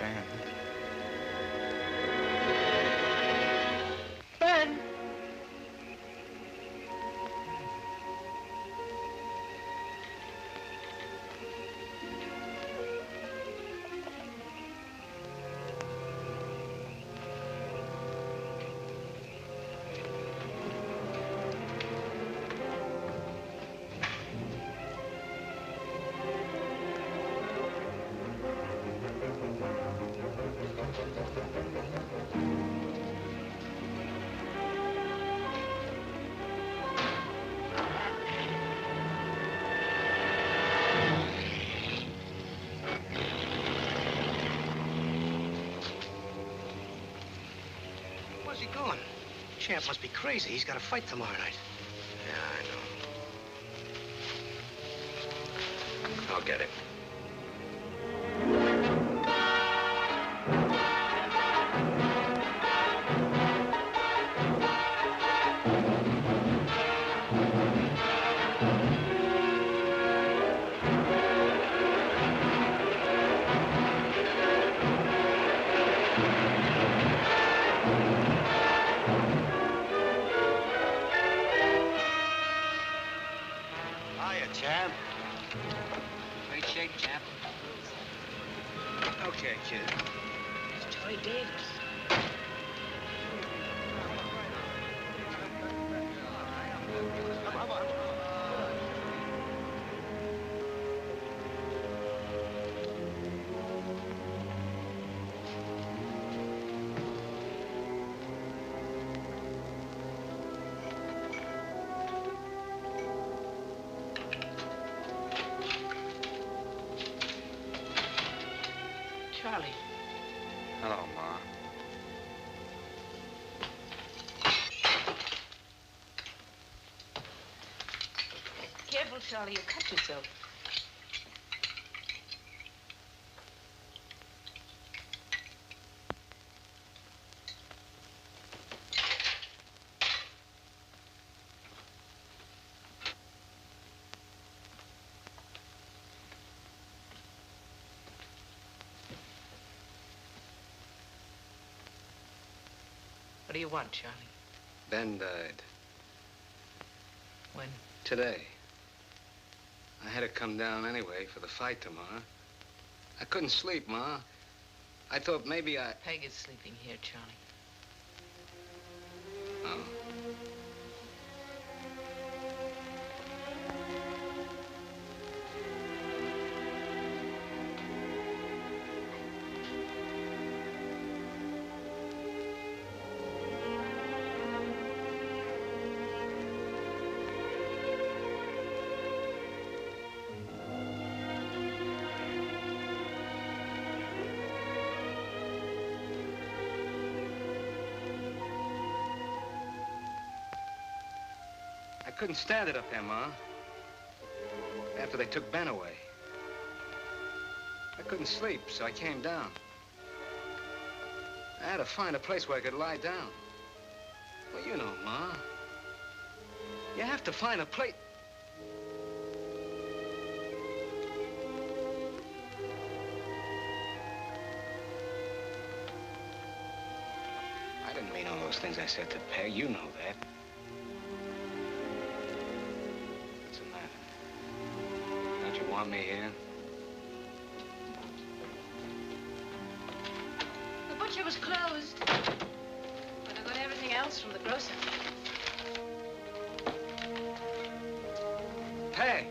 Ben. Ben! Where's he going? Champ must be crazy. He's got a fight tomorrow night. Yeah, I know. I'll get it. Champ. Great shape, champ. Okay, kid. It's Joey Davis. Charlie. Hello, Ma. Careful, Charlie, you'll cut yourself. What do you want, Charlie? Ben died. When? Today. I had to come down anyway for the fight tomorrow. I couldn't sleep, Ma. I thought maybe Peg is sleeping here, Charlie. Oh. I couldn't stand it up there, Ma. After they took Ben away. I couldn't sleep, so I came down. I had to find a place where I could lie down. Well, you know, Ma. You have to find a place. I didn't mean all those things I said to Peg. You know that. What's the matter? Don't you want me here? The butcher was closed. But I got everything else from the grocer. Peg!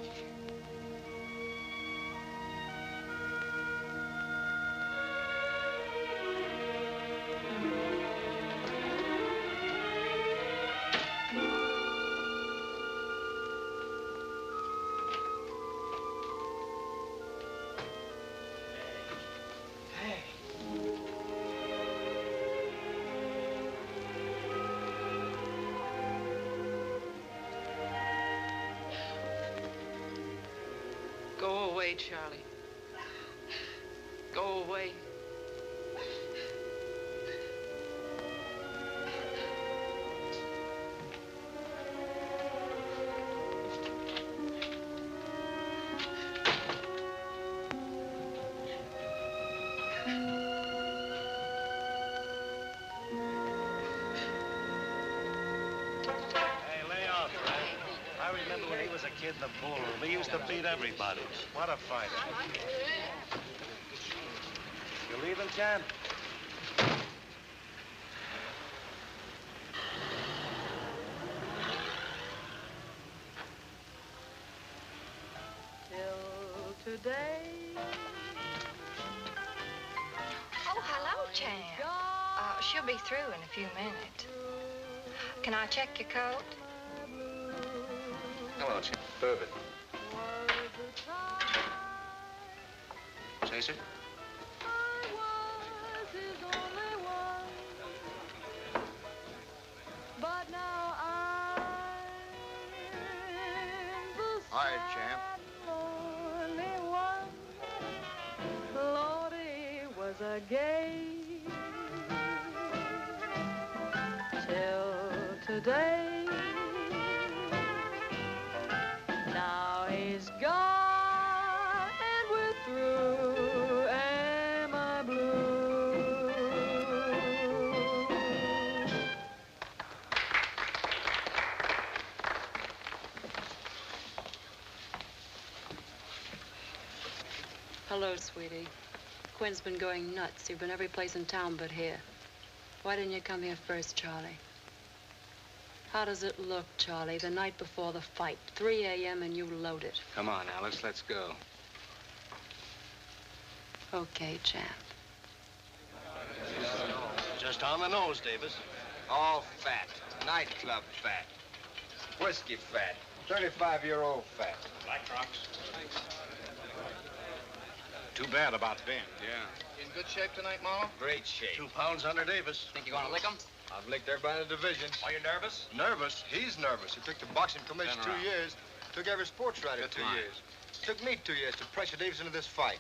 Go away, Charlie. Go away. in the bullroom. He used to beat everybody. What a fighter. You leaving, champ? Till today. Oh, hello, champ. She'll be through in a few minutes. Can I check your coat? Hello, Chip. Bourbon. Chaser? All right, champ. Lordy was a gay till today. Now he's gone and we're through. Am I blue? Hello, sweetie. Quinn's been going nuts. You've been every place in town but here. Why didn't you come here first, Charlie? How does it look, Charlie, the night before the fight? 3 a.m. and you loaded. Come on, Alice, let's go. Okay, champ. Just on the nose, Davis. All fat. Nightclub fat. Whiskey fat. 35-year-old fat. Black trucks. Too bad about Ben. Yeah. In good shape tonight, Marlon? Great shape. 2 pounds under Davis. Think you're gonna lick him? I've licked everybody in the division. Are you nervous? Nervous? He's nervous. He took the boxing commission Been 2 around. years. Took every sports writer That's 2 fine. years. Took me 2 years to pressure Davis into this fight.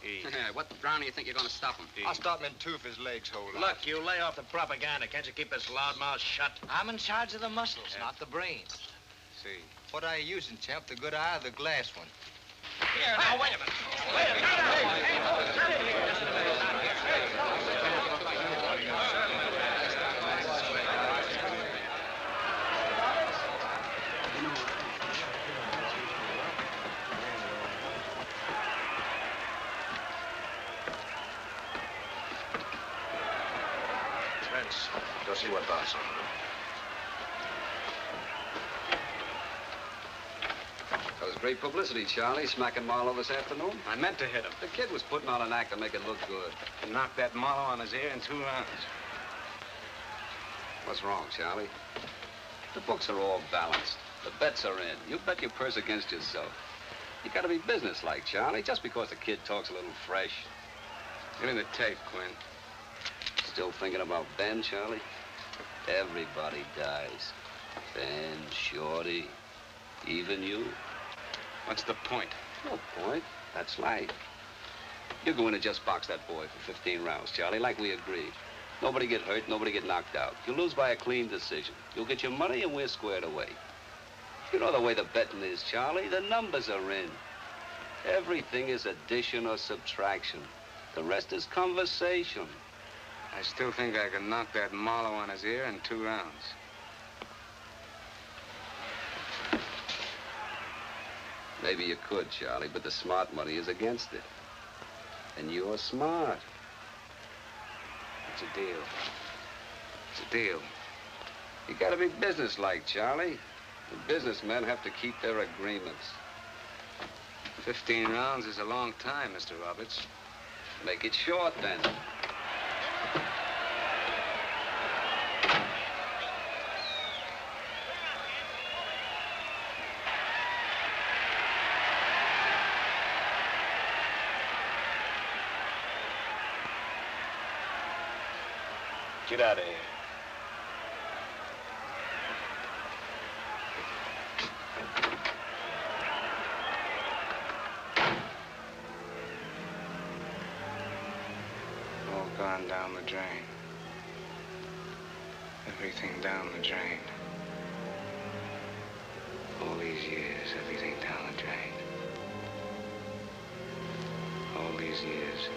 What round do you think you're gonna stop him? I'll stop him in 2 if his legs hold out. Look, you lay off the propaganda. Can't you keep this loudmouth shut? I'm in charge of the muscles, not the brains. See. What are you using, champ? The good eye or the glass one? Here, now, wait a minute. Wait a Prince, go see what boss on. That was great publicity, Charlie, smacking Marlowe this afternoon. I meant to hit him. The kid was putting on an act to make it look good. And knocked that Marlowe on his ear in 2 rounds. What's wrong, Charlie? The books are all balanced. The bets are in. You bet your purse against yourself. You gotta be businesslike, Charlie, just because the kid talks a little fresh. Give me the tape, Quinn. Still thinking about Ben, Charlie? Everybody dies. Ben, Shorty, even you. What's the point? No point. That's life. You go in and just box that boy for 15 rounds, Charlie, like we agreed. Nobody get hurt, nobody get knocked out. You lose by a clean decision. You'll get your money and we're squared away. You know the way the betting is, Charlie. The numbers are in. Everything is addition or subtraction. The rest is conversation. I still think I can knock that Marlowe on his ear in 2 rounds. Maybe you could, Charlie, but the smart money is against it. And you're smart. It's a deal. It's a deal. You gotta be businesslike, Charlie. The businessmen have to keep their agreements. 15 rounds is a long time, Mr. Roberts. Make it short, then. Get out of here. All gone down the drain. Everything down the drain. All these years, everything down the drain. All these years.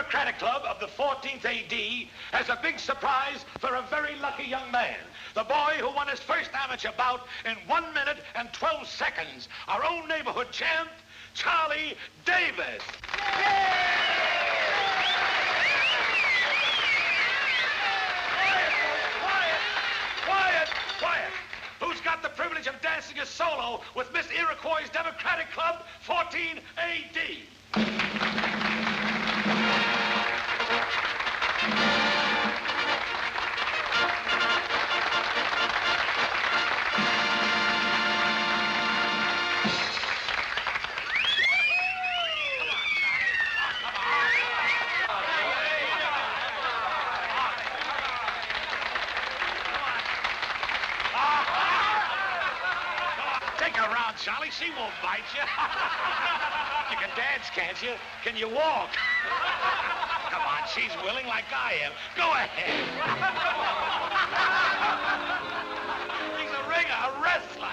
Democratic Club of the 14th AD has a big surprise for a very lucky young man. The boy who won his first amateur bout in 1 minute and 12 seconds. Our own neighborhood champ, Charlie Davis. Quiet! Who's got the privilege of dancing a solo with Miss Iroquois' Democratic Club, 14 AD? Charlie, she won't bite you. You can dance, can't you? Can you walk? Come on, she's willing like I am. Go ahead. He's a ringer, a wrestler.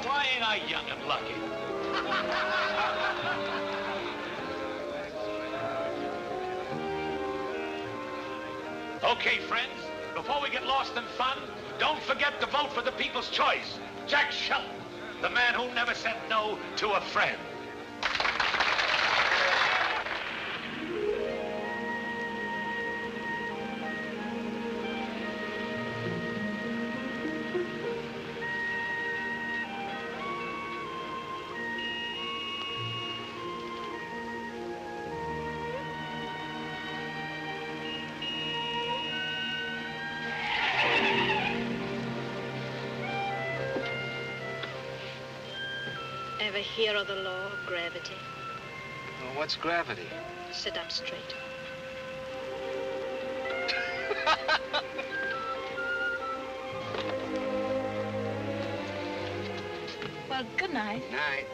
Why ain't I young and lucky? Okay, friends, before we get lost in fun, don't forget to vote for the people's choice. Jack Shelton, the man who never said no to a friend. Ever hear of the law of gravity? Well, what's gravity? Sit up straight. Well, good night. Night.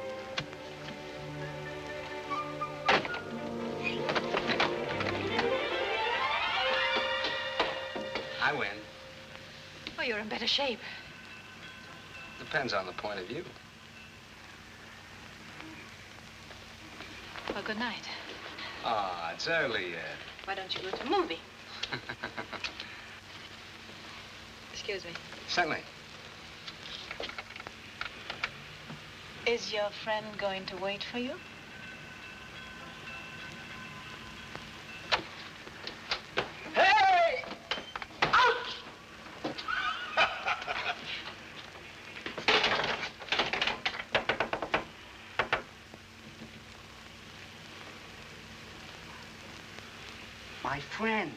I win. Oh, you're in better shape. Depends on the point of view. Well, good night. Ah, it's early yet. Why don't you go to a movie? Excuse me. Certainly. Is your friend going to wait for you? Hey! Ouch! My friend,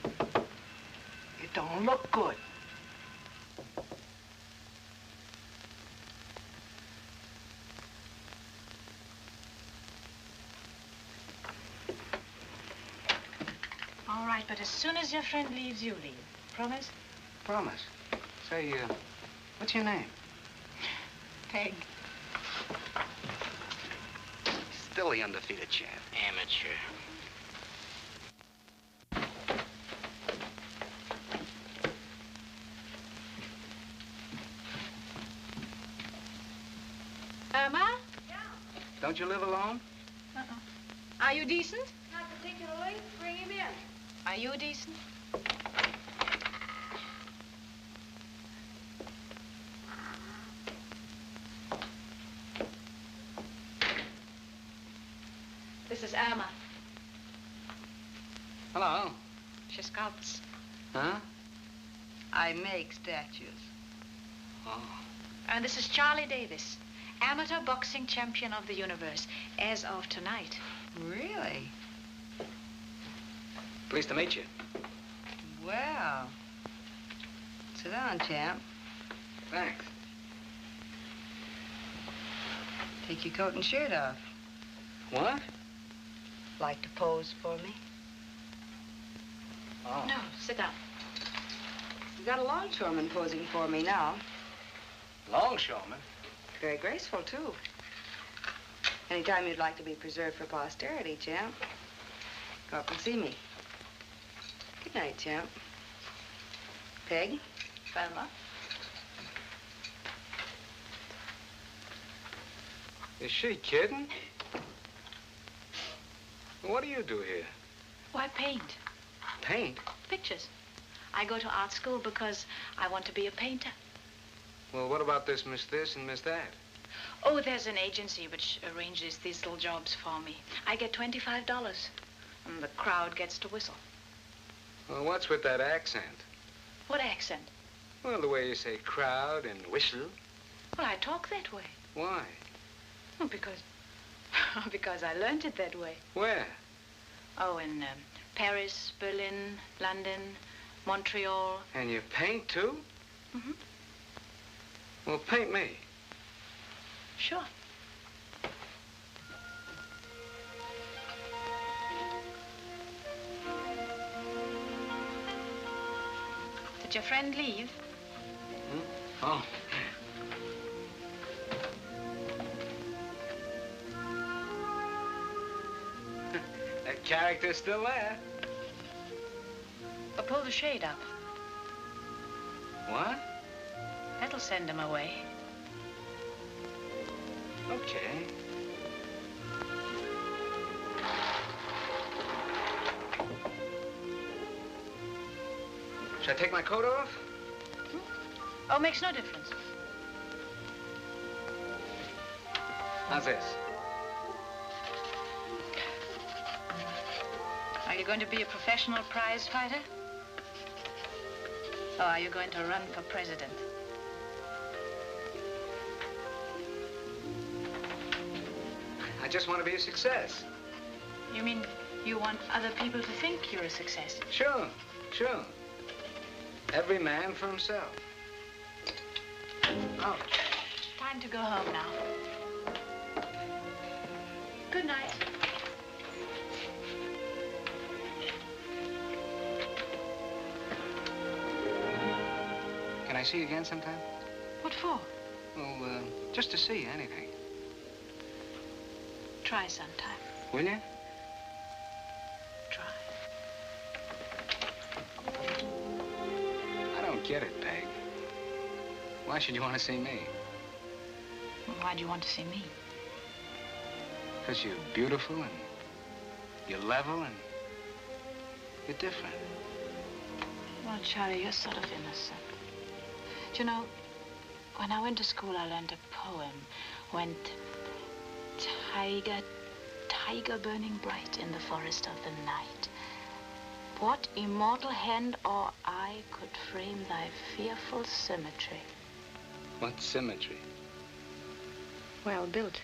it don't look good. All right, but as soon as your friend leaves, you leave. Promise? Promise. Say, what's your name? Peg. Still the undefeated champ. Amateur. Irma? Yeah, Don't you live alone? Are you decent? not particularly. Bring him in. Are you decent? This is Alma. Hello. She sculpts. Huh? I make statues. Oh. And this is Charlie Davis, amateur boxing champion of the universe, as of tonight. Really? Pleased to meet you. Well, sit down, champ. Thanks. Take your coat and shirt off. What? Like to pose for me? Oh. No, sit down. You've got a longshoreman posing for me now. Longshoreman? Very graceful, too. Anytime you'd like to be preserved for posterity, champ, go up and see me. Good night, champ. Peg? Velma? Is she kidding? What do you do here? Why, paint. Paint? Pictures. I go to art school because I want to be a painter. Well, what about this and Miss that? Oh, there's an agency which arranges these little jobs for me. I get $25, and the crowd gets to whistle. Well, what's with that accent? What accent? Well, the way you say crowd and whistle. Well, I talk that way. Why? Oh, because I learned it that way. Where? Oh, in Paris, Berlin, London, Montreal. And you paint, too? Mm-hmm. Well, paint me. Sure. Did your friend leave? Hmm? Oh. That character's still there. Or pull the shade up. What? That'll send him away. Okay. Should I take my coat off? Oh, makes no difference. How's this? Are you going to be a professional prize fighter? Or are you going to run for president? I just want to be a success. You mean you want other people to think you're a success? Sure, sure. Every man for himself. Oh. Time to go home now. Good night. Can I see you again sometime? What for? Well, just to see anything. Try sometime. Will you? Try. I don't get it, Peg. Why should you want to see me? Well, why do you want to see me? Because you're beautiful and you're level and you're different. Well, Charlie, you're sort of innocent. Do you know, when I went to school, I learned a poem. Went, tiger, tiger burning bright in the forest of the night. What immortal hand or eye could frame thy fearful symmetry? What symmetry? Well built.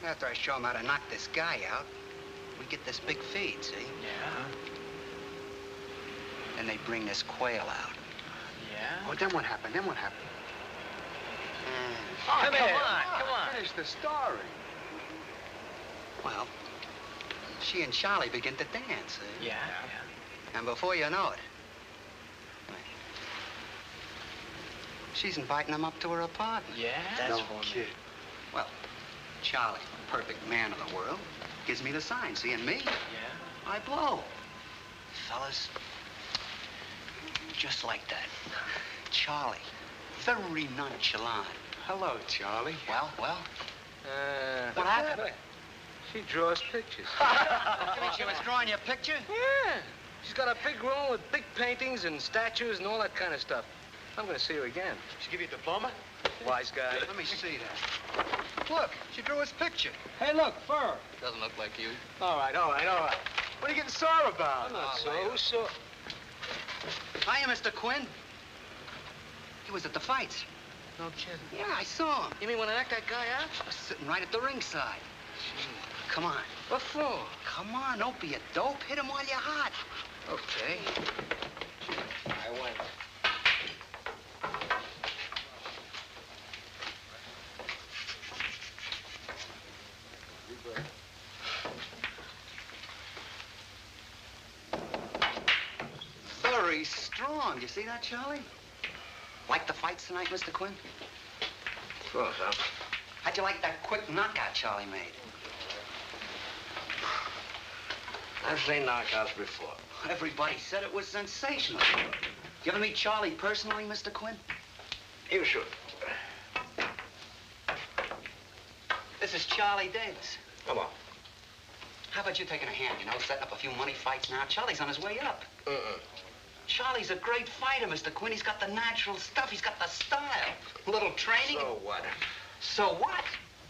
After I show him how to knock this guy out, we get this big feed, see? Yeah. Then they bring this quail out. Yeah? Oh, then what happened? Then what happened? Oh, come on. Finish the story. Well, she and Charlie begin to dance, see? Yeah. And before you know it, she's inviting him up to her apartment. Yeah? That's for me. Well, Charlie, perfect man of the world, gives me the sign, see, and me? Yeah? I blow. Fellas, just like that. Charlie, very nonchalant. Hello, Charlie. Well? What happened? She draws pictures. You mean she was drawing you a picture? Yeah. She's got a big room with big paintings and statues and all that kind of stuff. I'm going to see her again. She give you a diploma? Wise guy. Let me see that. Look, she drew his picture. Hey, look, fur. Doesn't look like you. All right. What are you getting sore about? I'm not sore. Who's sore? Hiya, Mr. Quinn. He was at the fights. No kidding. Yeah, I saw him. You mean when I knocked that guy out? I was sitting right at the ringside. Come on. What for? Come on, don't be a dope. Hit him while you're hot. Okay. I went. Very strong. You see that, Charlie? Like the fights tonight, Mr. Quinn? Close up. How'd you like that quick knockout Charlie made? I've seen knockouts before. Everybody said it was sensational. You ever meet Charlie personally, Mr. Quinn? You should. This is Charlie Davis. Come on. How about you taking a hand, you know, setting up a few money fights now? Charlie's on his way up. Charlie's a great fighter, Mr. Quinn. He's got the natural stuff. He's got the style. A little training. So what? So what?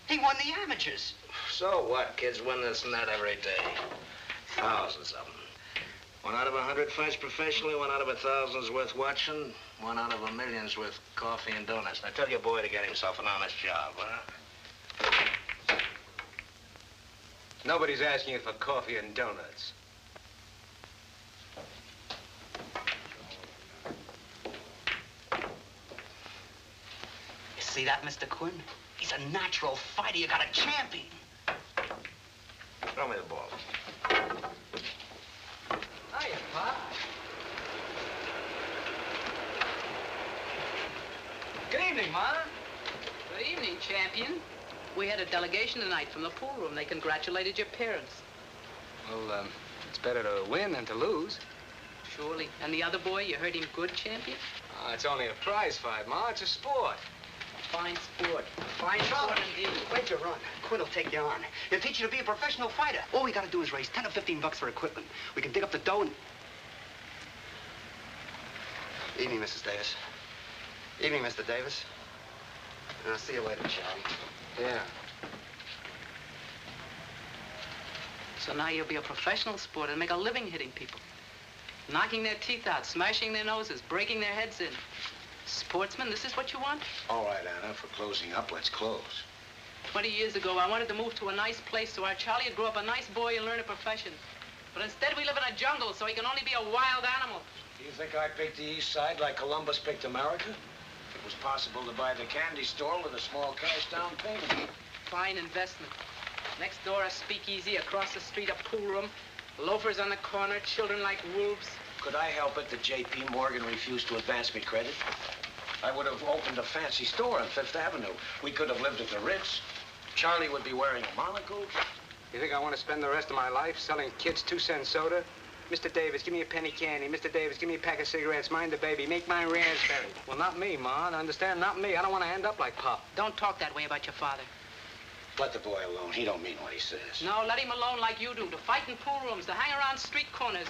He won the amateurs. So what? Kids win this and that every day. Thousands of them. 1 out of 100 fights professionally, 1 out of 1,000's worth watching, 1 out of 1,000,000's worth coffee and donuts. Now tell your boy to get himself an honest job, huh? Nobody's asking you for coffee and donuts. You see that, Mr. Quinn? He's a natural fighter. You got a champion. Throw me the ball. Hiya, Pop. Good evening, Ma. Good evening, champion. We had a delegation tonight from the pool room. They congratulated your parents. Well, it's better to win than to lose. Surely. And the other boy, you heard him good, champion? It's only a prize fight, Ma. It's a sport. Fine sport. Fine sport indeed. Wait your run. Quinn will take you on. He'll teach you to be a professional fighter. All we got to do is raise 10 or 15 bucks for equipment. We can dig up the dough and... Evening, Mrs. Davis. Evening, Mr. Davis. And I'll see you later, Charlie. Yeah. So now you'll be a professional sport and make a living hitting people. Knocking their teeth out, smashing their noses, breaking their heads in. Sportsman, this is what you want? All right, Anna, for closing up, let's close. 20 years ago, I wanted to move to a nice place so our Charlie would grow up a nice boy and learn a profession. But instead, we live in a jungle, so he can only be a wild animal. Do you think I picked the East Side like Columbus picked America? It was possible to buy the candy store with a small cash down payment. Fine investment. Next door, a speakeasy. Across the street, a pool room. Loafers on the corner, children like wolves. Could I help it that J.P. Morgan refused to advance me credit? I would have opened a fancy store on Fifth Avenue. We could have lived at the Ritz. Charlie would be wearing a monocle. You think I want to spend the rest of my life selling kids 2-cent soda? Mr. Davis, give me a penny candy. Mr. Davis, give me a pack of cigarettes. Mind the baby. Make mine raspberry. Well, not me, Ma. Understand? Not me. I don't want to end up like Pop. Don't talk that way about your father. Let the boy alone. He don't mean what he says. No, let him alone like you do. To fight in pool rooms, to hang around street corners.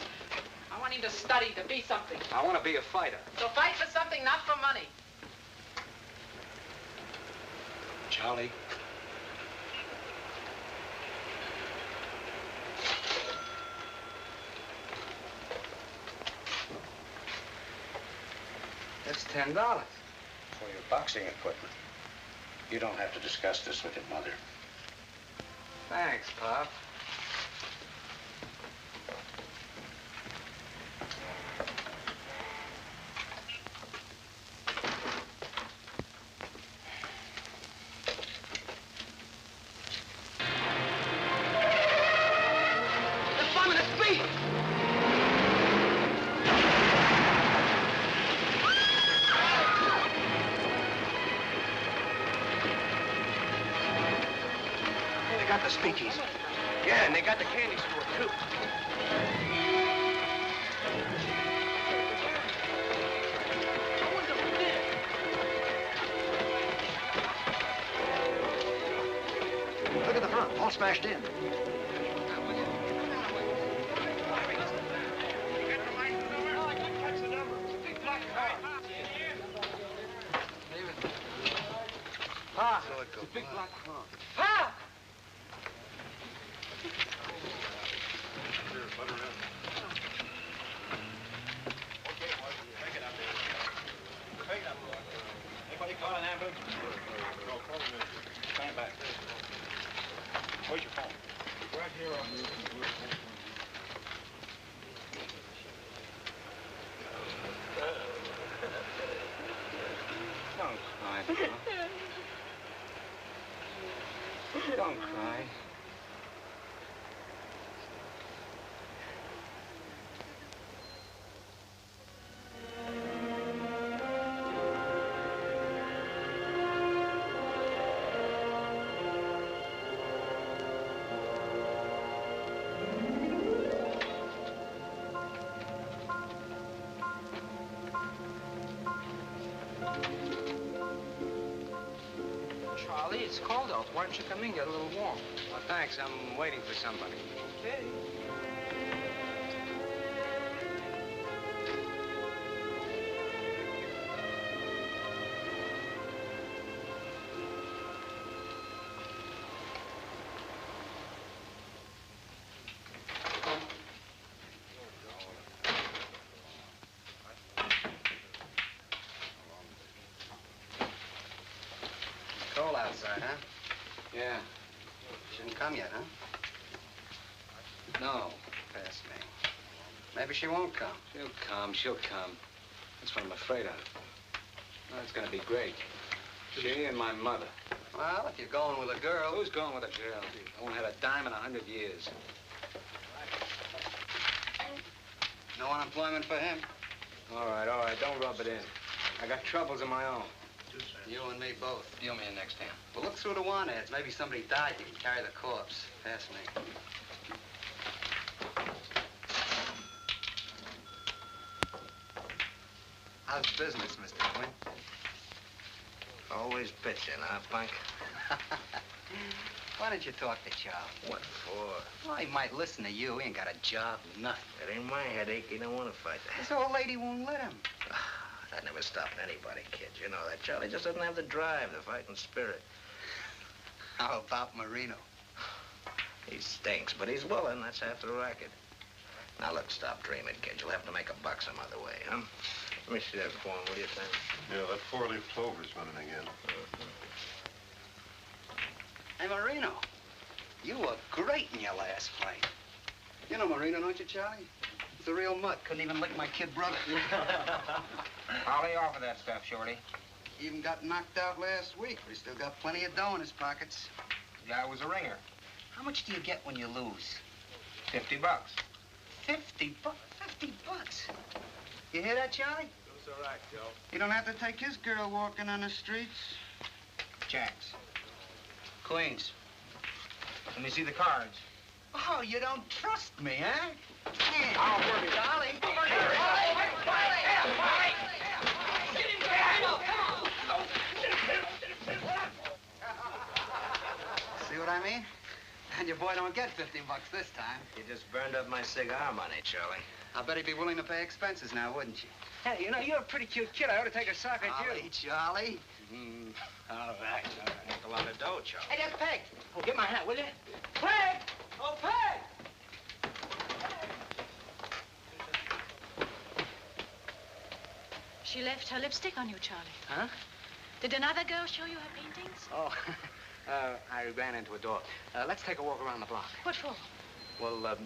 I want him to study, to be something. I want to be a fighter. So fight for something, not for money. Charlie? That's $10. For your boxing equipment. You don't have to discuss this with your mother. Thanks, Pop. Speakeasy. Yeah, and they got the candy store, too. Look at the front, all smashed in. Pa, it's a big black car. Pa! Anybody call an ambulance? Stand back. Where's your phone? Right here on the... Don't cry, Pa. Don't cry. Why don't you come in, get a little warm? Oh, thanks. I'm waiting for somebody. Okay. Cold outside, huh? Yeah. Shouldn't come yet, huh? No. Pass me. Maybe she won't come. She'll come. That's what I'm afraid of. Oh, it's gonna be great. She and my mother. Well, if you're going with a girl... Who's going with a girl? I won't have a dime in 100 years. No unemployment for him. All right. Don't rub it in. I got troubles of my own. You and me both. Deal me in next time. Well, look through the want ads. Maybe somebody died. You can carry the corpse. Pass me. How's business, Mr. Quinn? Always bitching, huh, punk? Why don't you talk to Charlie? What for? Well, he might listen to you. He ain't got a job, nothing. It ain't my headache. He don't want to fight. This old lady won't let him. That never stopped anybody, kid. You know that. Charlie just doesn't have the drive, the fighting spirit. How about Marino? He stinks, but he's willing. That's half the racket. Now, look, stop dreaming, kid. You'll have to make a buck some other way, huh? Let me see that form, will you, Sam? Yeah, that four-leaf clover's running again. Hey, Marino, you were great in your last fight. You know Marino, don't you, Charlie? He's a real mutt. Couldn't even lick my kid brother. I'll lay off of that stuff, Shorty. He even got knocked out last week, but he's still got plenty of dough in his pockets. The guy was a ringer. How much do you get when you lose? $50. 50 bucks? 50 bucks? You hear that, Charlie? It's all right, Joe. You don't have to take his girl walking on the streets. Jacks. Queens. Let me see the cards. Oh, you don't trust me, huh? I'll work it. Charlie. See what I mean? And your boy don't get 15 bucks this time. You just burned up my cigar money, Charlie. I bet he'd be willing to pay expenses now, wouldn't you? Hey, you know, you're a pretty cute kid. I ought to take a sock at you. Charlie. All right. That's a lot of dough, Charlie. Hey, that's Peg. Oh, get my hat, will you? Peg! Oh, Peg! She left her lipstick on you, Charlie. Huh? Did another girl show you her paintings? Oh, I ran into a door. Let's take a walk around the block. What for? Well,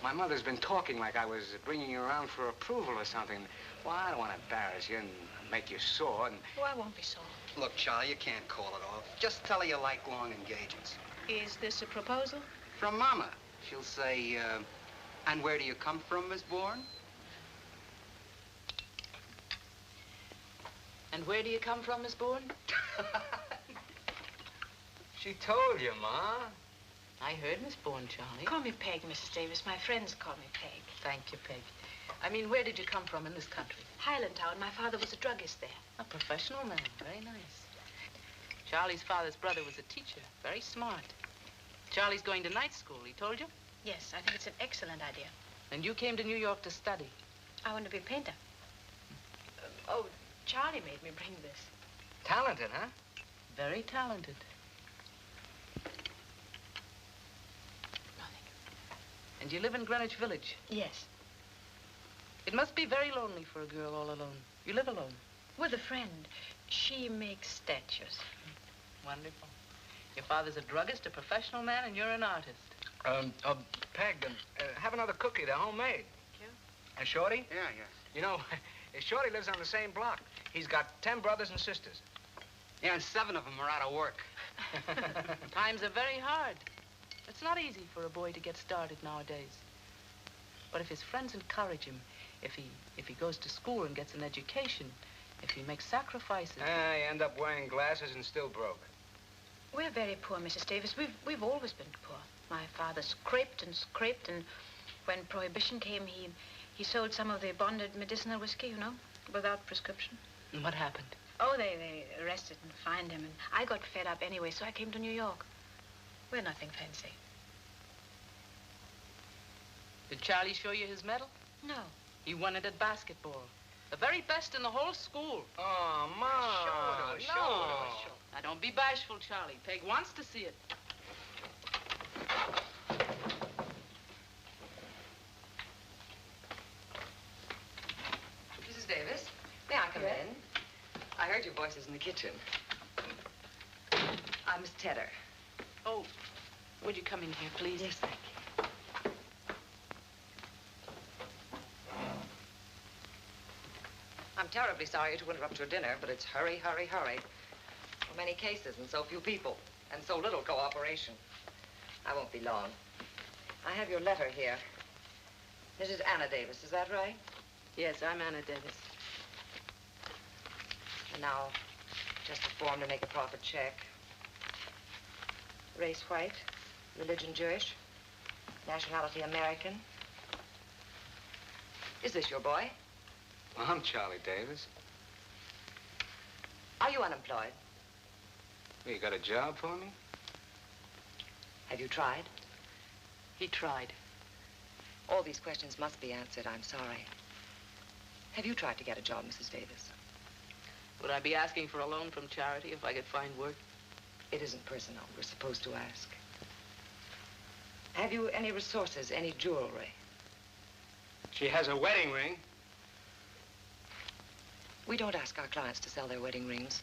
my mother's been talking like I was bringing you around for approval or something. Well, I don't want to embarrass you and make you sore and... Oh, I won't be sore. Look, Charlie, you can't call it off. Just tell her you like long engagements. Is this a proposal? From Mama. She'll say, and where do you come from, Miss Bourne? And where do you come from, Miss Bourne? She told you, Ma. I heard Miss Bourne, Charlie. Call me Peg, Mrs. Davis. My friends call me Peg. Thank you, Peg. I mean, where did you come from in this country? Highlandtown. My father was a druggist there. A professional man. Very nice. Charlie's father's brother was a teacher. Very smart. Charlie's going to night school, he told you? Yes, I think it's an excellent idea. And you came to New York to study? I want to be a painter. Oh, Charlie made me bring this. Talented, huh? Very talented. And you live in Greenwich Village? Yes. It must be very lonely for a girl all alone. You live alone? With a friend. She makes statues. Wonderful. Your father's a druggist, a professional man, and you're an artist. Peg, have another cookie. They're homemade. Thank you. And Shorty? Yeah. You know, Shorty lives on the same block. He's got 10 brothers and sisters. Yeah, and 7 of them are out of work. Times are very hard. It's not easy for a boy to get started nowadays. But if his friends encourage him, if he goes to school and gets an education, if he makes sacrifices... You end up wearing glasses and still broke. We're very poor, Mrs. Davis. We've always been poor. My father scraped, and when Prohibition came, he sold some of the bonded medicinal whiskey, you know, without prescription. And what happened? Oh, they arrested and fined him, and I got fed up anyway, so I came to New York. We're nothing fancy. Did Charlie show you his medal? No. He won it at basketball. The very best in the whole school. Oh, Ma. Show it. Now, don't be bashful, Charlie. Peg wants to see it. Mrs. Davis, may I come in? I heard your voices in the kitchen. I'm Miss Tedder. Oh, would you come in here, please? Yes, thank you. I'm terribly sorry to interrupt your dinner, but it's hurry, hurry, hurry. So many cases and so few people, and so little cooperation. I won't be long. I have your letter here. Mrs. Anna Davis, is that right? Yes, I'm Anna Davis. And now, just a form to make a proper check. Race white, religion Jewish, nationality American. Is this your boy? Well, I'm Charlie Davis. Are you unemployed? You got a job for me? Have you tried? He tried. All these questions must be answered. I'm sorry. Have you tried to get a job, Mrs. Davis? Would I be asking for a loan from charity if I could find work? It isn't personal. We're supposed to ask. Have you any resources, any jewelry? She has a wedding ring. We don't ask our clients to sell their wedding rings.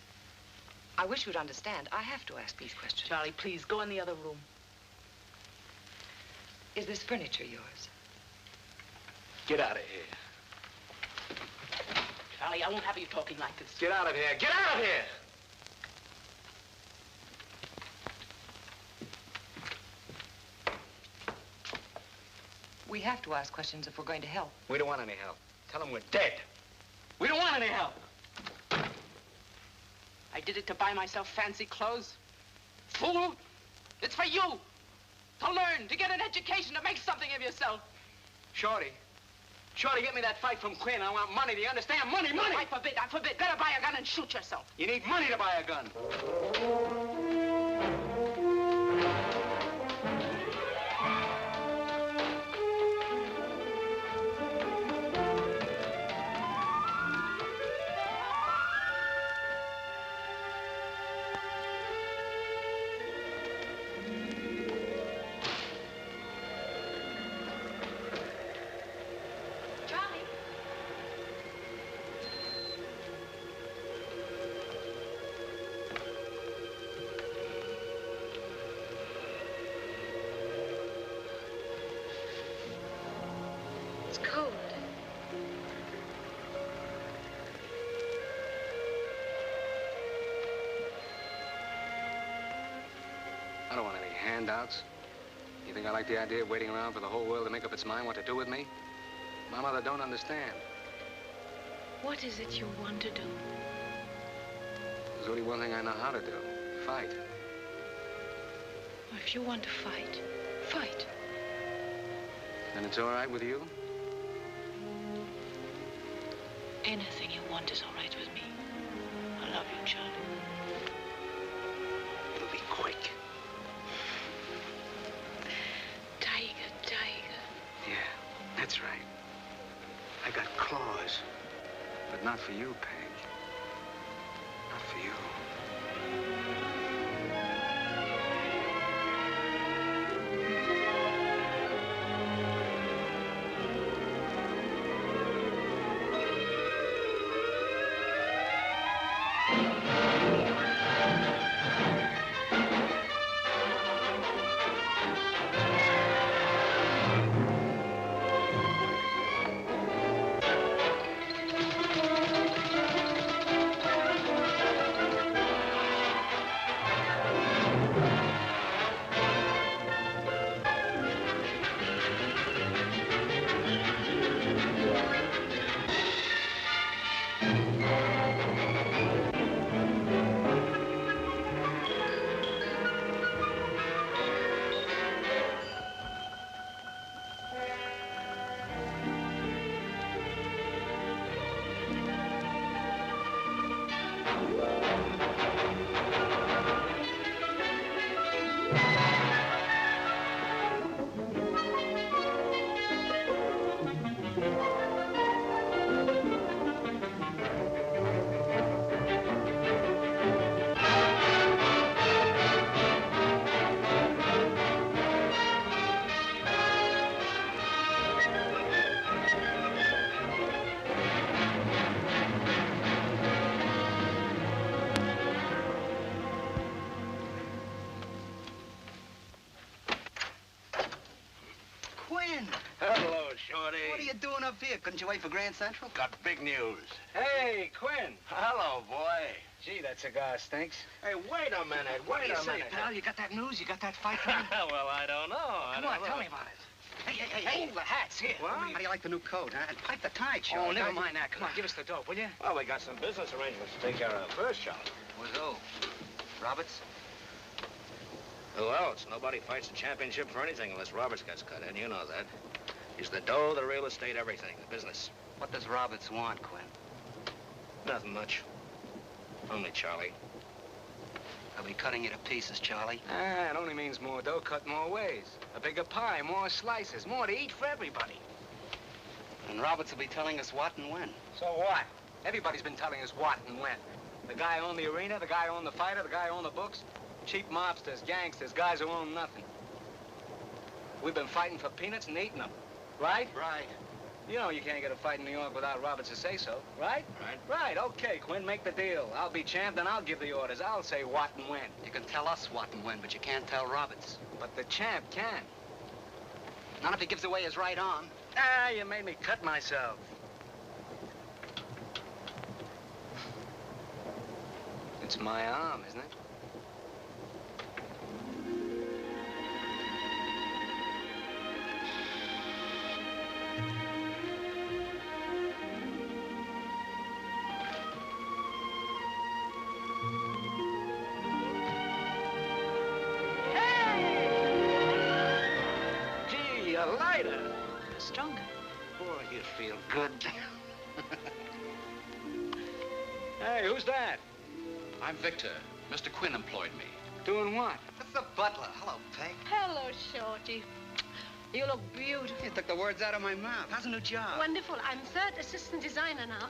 I wish you'd understand. I have to ask these questions. Charlie, please, go in the other room. Is this furniture yours? Get out of here. Charlie, I won't have you talking like this. Get out of here. Get out of here! We have to ask questions if we're going to help. We don't want any help. Tell them we're dead. We don't want any help. I did it to buy myself fancy clothes. Fool! It's for you! To learn, to get an education, to make something of yourself. Shorty, get me that fight from Quinn. I want money. Do you understand? Money, money! I forbid. Better buy a gun and shoot yourself. You need money to buy a gun. I don't want any handouts. You think I like the idea of waiting around for the whole world to make up its mind what to do with me? My mother don't understand. What is it you want to do? There's only one thing I know how to do. Fight. Well, if you want to fight, fight. Then it's all right with you? Anything you want is all right with me. I love you, Charlie. It'll be quick. Tiger. Yeah, that's right. I got claws. But not for you, Peg. Not for you. Shorty. What are you doing up here? Couldn't you wait for Grand Central? Got big news. Hey, Quinn. Hello, boy. Gee, that cigar stinks. Hey, wait a minute. What do Wait you a say, minute. pal? You got that news? You got that fight for me? Well, I don't know. Come on, tell me about it. Hey, the hat's here. What? How do you like the new coat, huh? And pipe the tie, Charlie. Oh, never mind that. Come on, give us the dope, will you? Well, we got some business arrangements to take care of first, Charlie. With who? Roberts? Who else? Nobody fights the championship for anything unless Roberts gets cut in. You know that. He's the dough, the real estate, everything. The business. What does Roberts want, Quinn? Nothing much. Only Charlie. I'll be cutting you to pieces, Charlie. It only means more dough cut more ways. A bigger pie, more slices, more to eat for everybody. And Roberts will be telling us what and when. So what? Everybody's been telling us what and when. The guy owned the arena, the guy owned the fighter, the guy owned the books. Cheap mobsters, gangsters, guys who own nothing. We've been fighting for peanuts and eating them. Right? Right. You know you can't get a fight in New York without Roberts to say so, right? Right. Right, okay, Quinn, make the deal. I'll be champ, then I'll give the orders. I'll say what and when. You can tell us what and when, but you can't tell Roberts. But the champ can. Not if he gives away his right arm. You made me cut myself. It's my arm, isn't it? Stronger. Boy, you feel good. Hey, who's that? I'm Victor. Mr. Quinn employed me. Doing what? That's the butler. Hello, Peg. Hello, Shorty. You look beautiful. You took the words out of my mouth. How's the new job? Wonderful. I'm third assistant designer now.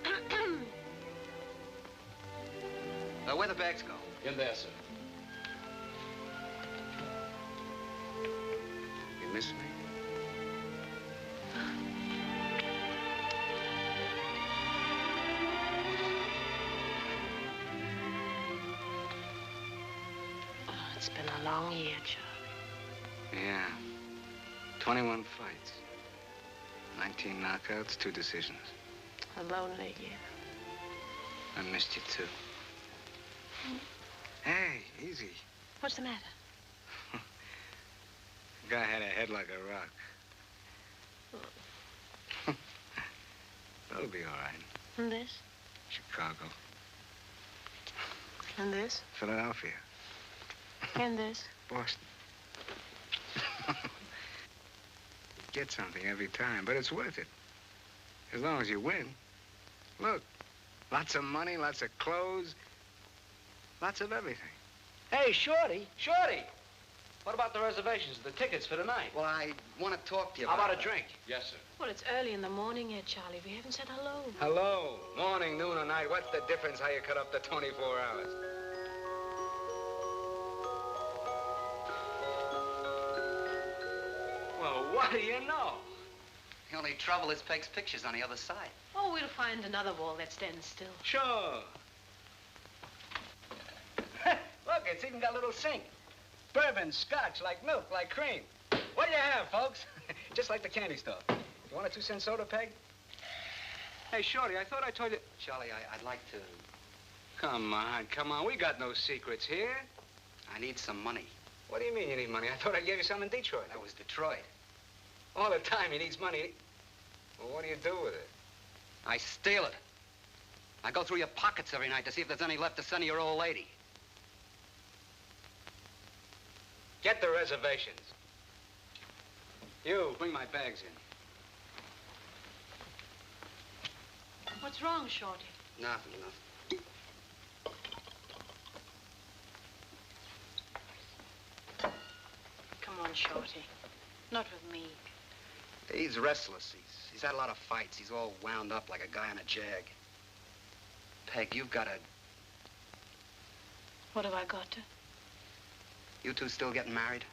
Where the bags go? In there, sir. You miss me? It's been a long year, Charlie. Yeah. 21 fights. 19 knockouts, 2 decisions. A lonely year. I missed you, too. Hey, easy. What's the matter? The guy had a head like a rock. That'll be all right. And this? Chicago. And this? Philadelphia. And this? Boston. Get something every time, but it's worth it. As long as you win. Look, lots of money, lots of clothes, lots of everything. Hey, Shorty. Shorty! What about the reservations, the tickets for tonight? Well, I want to talk to you How about about a drink? Yes, sir. Well, it's early in the morning yet, Charlie. We haven't said hello. Hello. Morning, noon, or night. What's the difference how you cut up the 24 hours? Well, what do you know? The only trouble is Peg's picture's on the other side. Oh, we'll find another wall that stands still. Sure. Look, it's even got a little sink. Bourbon, scotch, like milk, like cream. What do you have, folks? Just like the candy store. You want a 2-cent soda, Peg? Hey, Shorty, I thought I told you... Charlie, I'd like to... Come on. We got no secrets here. I need some money. What do you mean you need money? I thought I gave you some in Detroit. That was Detroit. All the time he needs money. Well, what do you do with it? I steal it. I go through your pockets every night to see if there's any left to send to your old lady. Get the reservations. You, bring my bags in. What's wrong, Shorty? Nothing. Come on, Shorty. Not with me. He's restless. He's had a lot of fights. He's all wound up like a guy on a jag. Peg, you've got to... What have I got to? You two still getting married?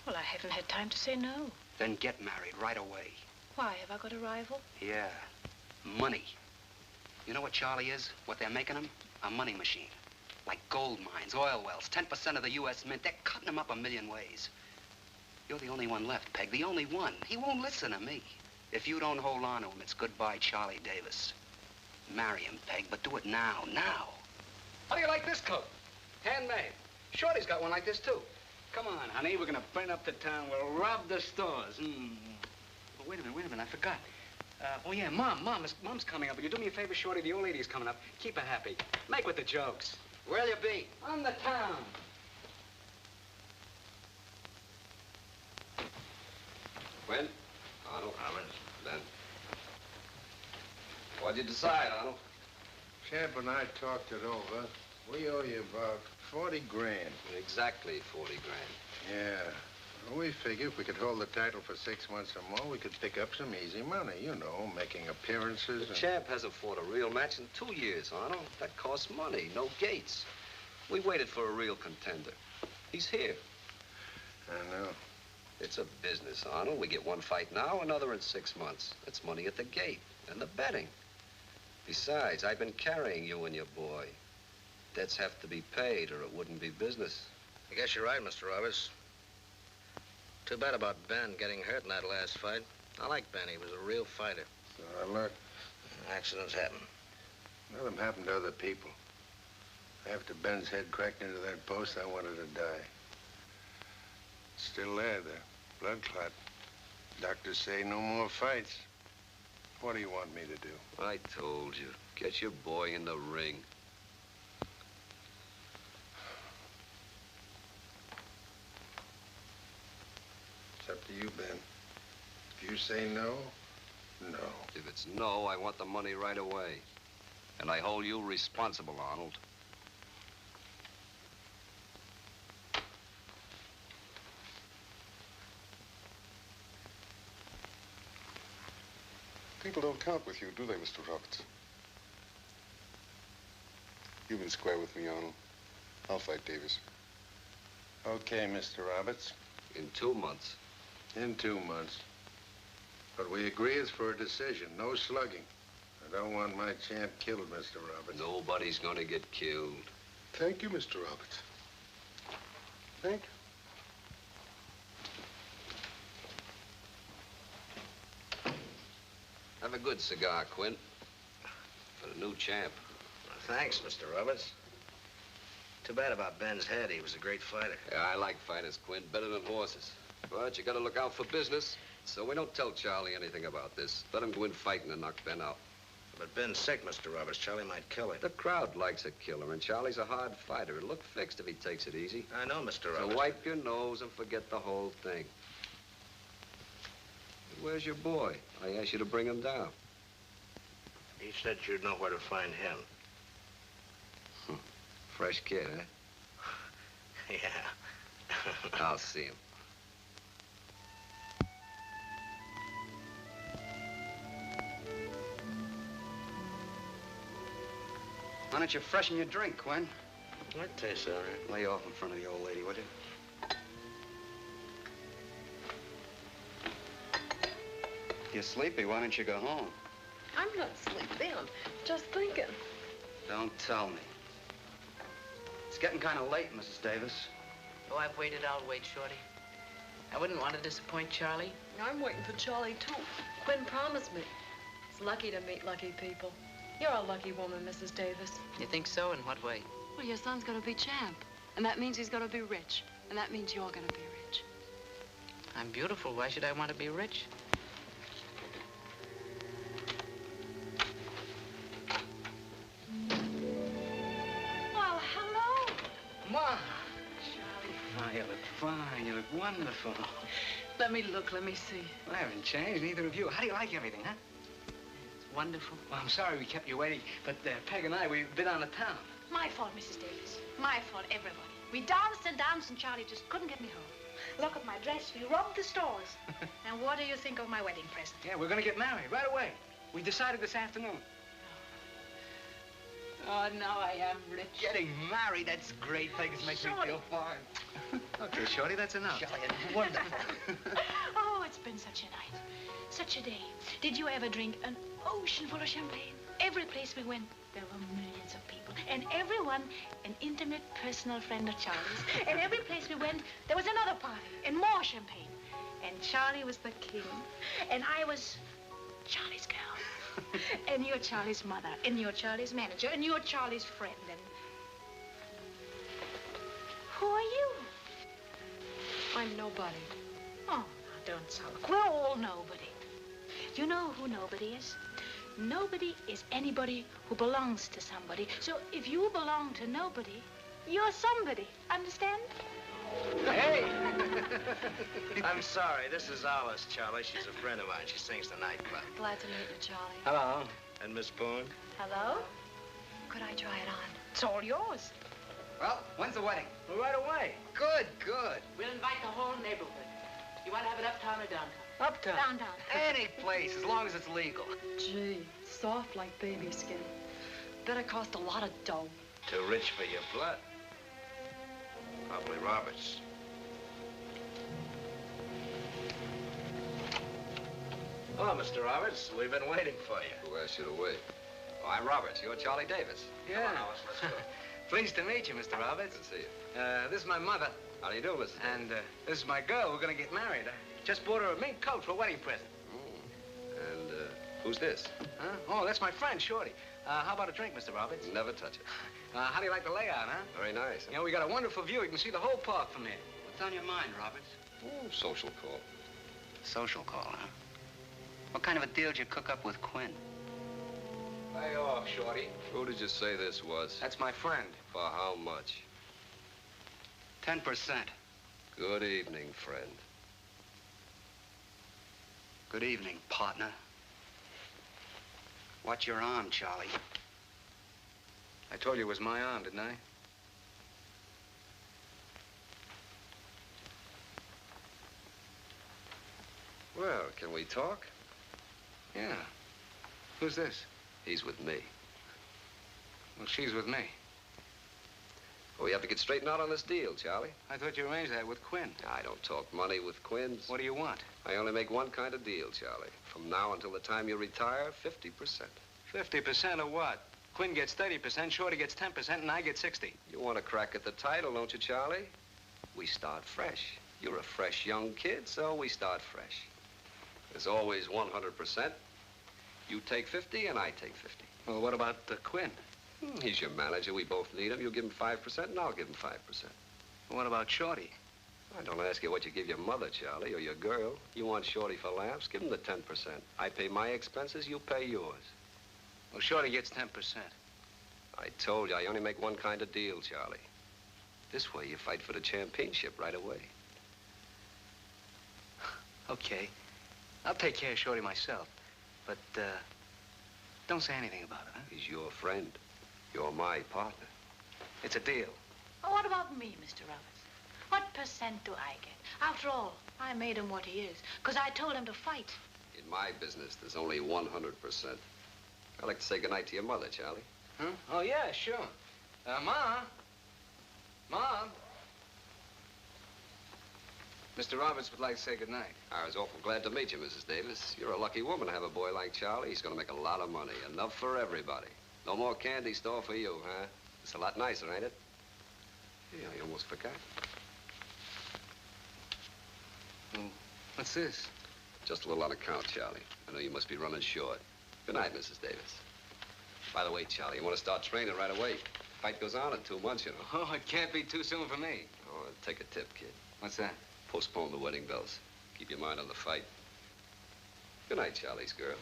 Well, I haven't had time to say no. Then get married right away. Why, have I got a rival? Yeah. Money. You know what Charlie is? What they're making him? A money machine. Like gold mines, oil wells, 10% of the U.S. Mint. They're cutting him up a million ways. You're the only one left, Peg, the only one. He won't listen to me. If you don't hold on to him, it's goodbye, Charlie Davis. Marry him, Peg, but do it now, now. How do you like this coat? Handmade. Shorty's got one like this, too. Come on, honey, we're gonna burn up the town. We'll rob the stores. Oh, wait a minute, I forgot. Oh, yeah, Mom's coming up. Will you do me a favor, Shorty? The old lady's coming up. Keep her happy. Make with the jokes. Where'll you be? On the town. Quinn? Arnold? Ben? What'd you decide, Arnold? Champ and I talked it over. We owe you about 40 grand. Exactly 40 grand. Yeah. Well, we figure if we could hold the title for 6 months or more, we could pick up some easy money, you know, making appearances. The champ hasn't fought a real match in 2 years, Arnold. That costs money, no gates. We waited for a real contender. He's here. I know. It's a business, Arnold. We get one fight now, another in 6 months. That's money at the gate and the betting. Besides, I've been carrying you and your boy. Debts have to be paid or it wouldn't be business. I guess you're right, Mr. Roberts. Too bad about Ben getting hurt in that last fight. I like Ben. He was a real fighter. So I learned. Accidents happen. Let them happen to other people. After Ben's head cracked into that post, I wanted to die. It's still there, the blood clot. Doctors say no more fights. What do you want me to do? I told you. Get your boy in the ring. It's up to you, Ben. If you say no, no. If it's no, I want the money right away. And I hold you responsible, Arnold. People don't count with you, do they, Mr. Roberts? You've been square with me, Arnold. I'll fight Davis. Okay, Mr. Roberts. In 2 months. In 2 months. But we agree it's for a decision, no slugging. I don't want my champ killed, Mr. Roberts. Nobody's gonna get killed. Thank you, Mr. Roberts. Thank you. Have a good cigar, Quinn. For the new champ. Well, thanks, Mr. Roberts. Too bad about Ben's head. He was a great fighter. Yeah, I like fighters, Quinn, better than horses. But you gotta look out for business. So we don't tell Charlie anything about this. Let him go in fighting and knock Ben out. But Ben's sick, Mr. Roberts. Charlie might kill him. The crowd likes a killer, and Charlie's a hard fighter. It'll look fixed if he takes it easy. I know, Mr. So Roberts. wipe your nose and forget the whole thing. Where's your boy? I asked you to bring him down. He said you'd know where to find him. Fresh kid, eh? Yeah. I'll see him. Why don't you freshen your drink, Quinn? That tastes all right. Lay off in front of the old lady, would you? You're sleepy. Why don't you go home? I'm not sleepy. I'm just thinking. Don't tell me. It's getting kind of late, Mrs. Davis. Oh, I've waited. I'll wait, Shorty. I wouldn't want to disappoint Charlie. I'm waiting for Charlie, too. Quinn promised me. It's lucky to meet lucky people. You're a lucky woman, Mrs. Davis. You think so? In what way? Well, your son's gonna be champ. And that means he's gonna be rich. And that means you're gonna be rich. I'm beautiful. Why should I want to be rich? Well, hello. Ma! Charlie. Oh, you look fine. You look wonderful. Let me look. Let me see. Well, I haven't changed, neither of you. How do you like everything, huh? It's wonderful. Well, I'm sorry we kept you waiting, but Peg and I, we've been on the town. My fault, Mrs. Davis. My fault, everybody. We danced and danced, and Charlie just couldn't get me home. Look at my dress. We robbed the stores. And what do you think of my wedding present? Yeah, we're gonna get married right away. We decided this afternoon. Oh, now I am rich. Getting married, that's great. Things make me feel fine. Okay, Shorty, that's enough. Charlie, it's wonderful. Oh, it's been such a night. Such a day. Did you ever drink an ocean full of champagne? Every place we went, there were millions of people. And everyone an intimate personal friend of Charlie's. And every place we went, there was another party and more champagne. And Charlie was the king. And I was Charlie's girl. And you're Charlie's mother. And you're Charlie's manager. And you're Charlie's friend. And who are you? I'm nobody. Oh, now don't sulk. We're all nobody. You know who nobody is? Nobody is anybody who belongs to somebody. So if you belong to nobody, you're somebody. Understand? Hey! I'm sorry. This is Alice, Charlie. She's a friend of mine. She sings the nightclub. Glad to meet you, Charlie. Hello. And Miss Boone? Hello? Could I try it on? It's all yours. Well, when's the wedding? Well, right away. Good, good. We'll invite the whole neighborhood. You want to have it uptown or downtown? Uptown. Downtown. Any place, as long as it's legal. Gee, soft like baby skin. Better cost a lot of dough. Too rich for your blood. Probably Robert's. Hello, Mr. Roberts. We've been waiting for you. Who asked you to wait? Oh, I'm Roberts. You're Charlie Davis. Yeah. Come on, Alice, let's go. Pleased to meet you, Mr. Roberts. Good to see you. This is my mother. How do you do, Mrs. Davis? And this is my girl. We're going to get married. I just bought her a mink coat for a wedding present. And who's this? Huh? Oh, that's my friend, Shorty. How about a drink, Mr. Roberts? Never touch it. How do you like the layout, huh? Very nice. You know, we got a wonderful view. You can see the whole park from here. What's on your mind, Roberts? Oh, social call. Social call, huh? What kind of a deal did you cook up with Quinn? Lay off, Shorty. Who did you say this was? That's my friend. For how much? 10%. Good evening, friend. Good evening, partner. Watch your arm, Charlie. I told you it was my arm, didn't I? Well, can we talk? Yeah. Who's this? He's with me. Well, she's with me. Well, we have to get straightened out on this deal, Charlie. I thought you arranged that with Quinn. I don't talk money with Quinns. What do you want? I only make one kind of deal, Charlie. From now until the time you retire, 50%. 50% of what? Quinn gets 30%, Shorty gets 10%, and I get 60. You want a crack at the title, don't you, Charlie? We start fresh. You're a fresh young kid, so we start fresh. There's always 100%. You take 50 and I take 50. Well, what about Quinn? He's your manager. We both need him. You give him 5% and I'll give him 5%. What about Shorty? I don't ask you what you give your mother, Charlie, or your girl. You want Shorty for laughs? Give him the 10%. I pay my expenses, you pay yours. Well, Shorty gets 10%. I told you, I only make one kind of deal, Charlie. This way, you fight for the championship right away. Okay. I'll take care of Shorty myself. But, don't say anything about it, huh? He's your friend. You're my partner. It's a deal. Oh, what about me, Mr. Roberts? What percent do I get? After all, I made him what he is, because I told him to fight. In my business, there's only 100%. I'd like to say goodnight to your mother, Charlie. Huh? Oh, yeah, sure. Mom. Mom. Mr. Roberts would like to say goodnight. I was awful glad to meet you, Mrs. Davis. You're a lucky woman to have a boy like Charlie. He's going to make a lot of money. Enough for everybody. No more candy store for you, huh? It's a lot nicer, ain't it? Yeah, I almost forgot. What's this? Just a little on account, Charlie. I know you must be running short. Good night, Mrs. Davis. By the way, Charlie, you want to start training right away. Fight goes on in 2 months, you know. Oh, it can't be too soon for me. Oh, take a tip, kid. What's that? Postpone the wedding bells. Keep your mind on the fight. Good night, Charlie's girl.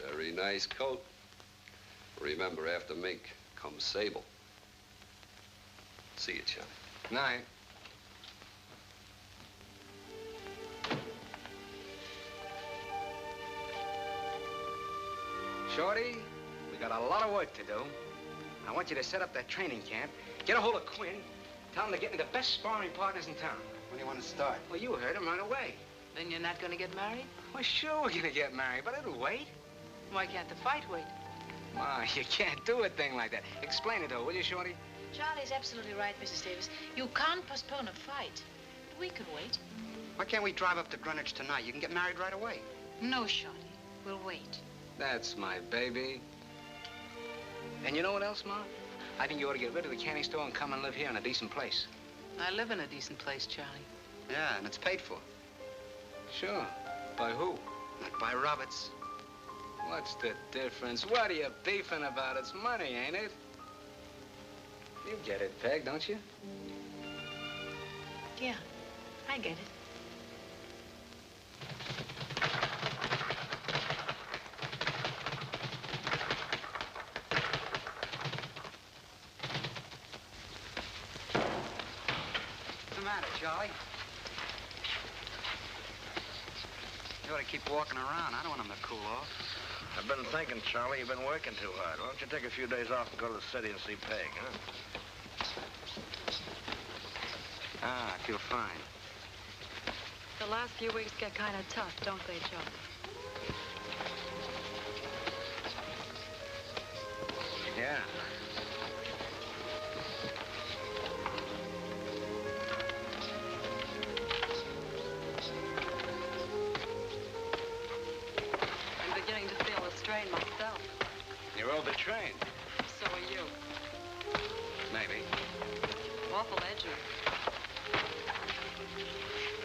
Very nice coat. Remember, after mink comes sable. See you, Charlie. Night. Shorty, we got a lot of work to do. I want you to set up that training camp, get a hold of Quinn, tell him to get me the best sparring partners in town. When do you want to start? Well, you heard him right away. Then you're not going to get married? Well, sure we're going to get married, but it'll wait. Why can't the fight wait? Ma, you can't do a thing like that. Explain it to her, will you, Shorty? Charlie's absolutely right, Mrs. Davis. You can't postpone a fight. We can wait. Why can't we drive up to Greenwich tonight? You can get married right away. No, Shorty. We'll wait. That's my baby. And you know what else, Ma? I think you ought to get rid of the candy store and come and live here in a decent place. I live in a decent place, Charlie. Yeah, and it's paid for. Sure. By who? Not by Roberts. What's the difference? What are you beefing about? It's money, ain't it? You get it, Peg, don't you? Yeah, I get it. What's the matter, Charlie? You ought to keep walking around. I don't want him to cool off. I've been thinking, Charlie, you've been working too hard. Why don't you take a few days off and go to the city and see Peg, huh? Ah, I feel fine. The last few weeks get kind of tough, don't they, Charlie? Yeah. I'm beginning to feel the strain myself. You're overtrained. So are you. Maybe. Awful edgy.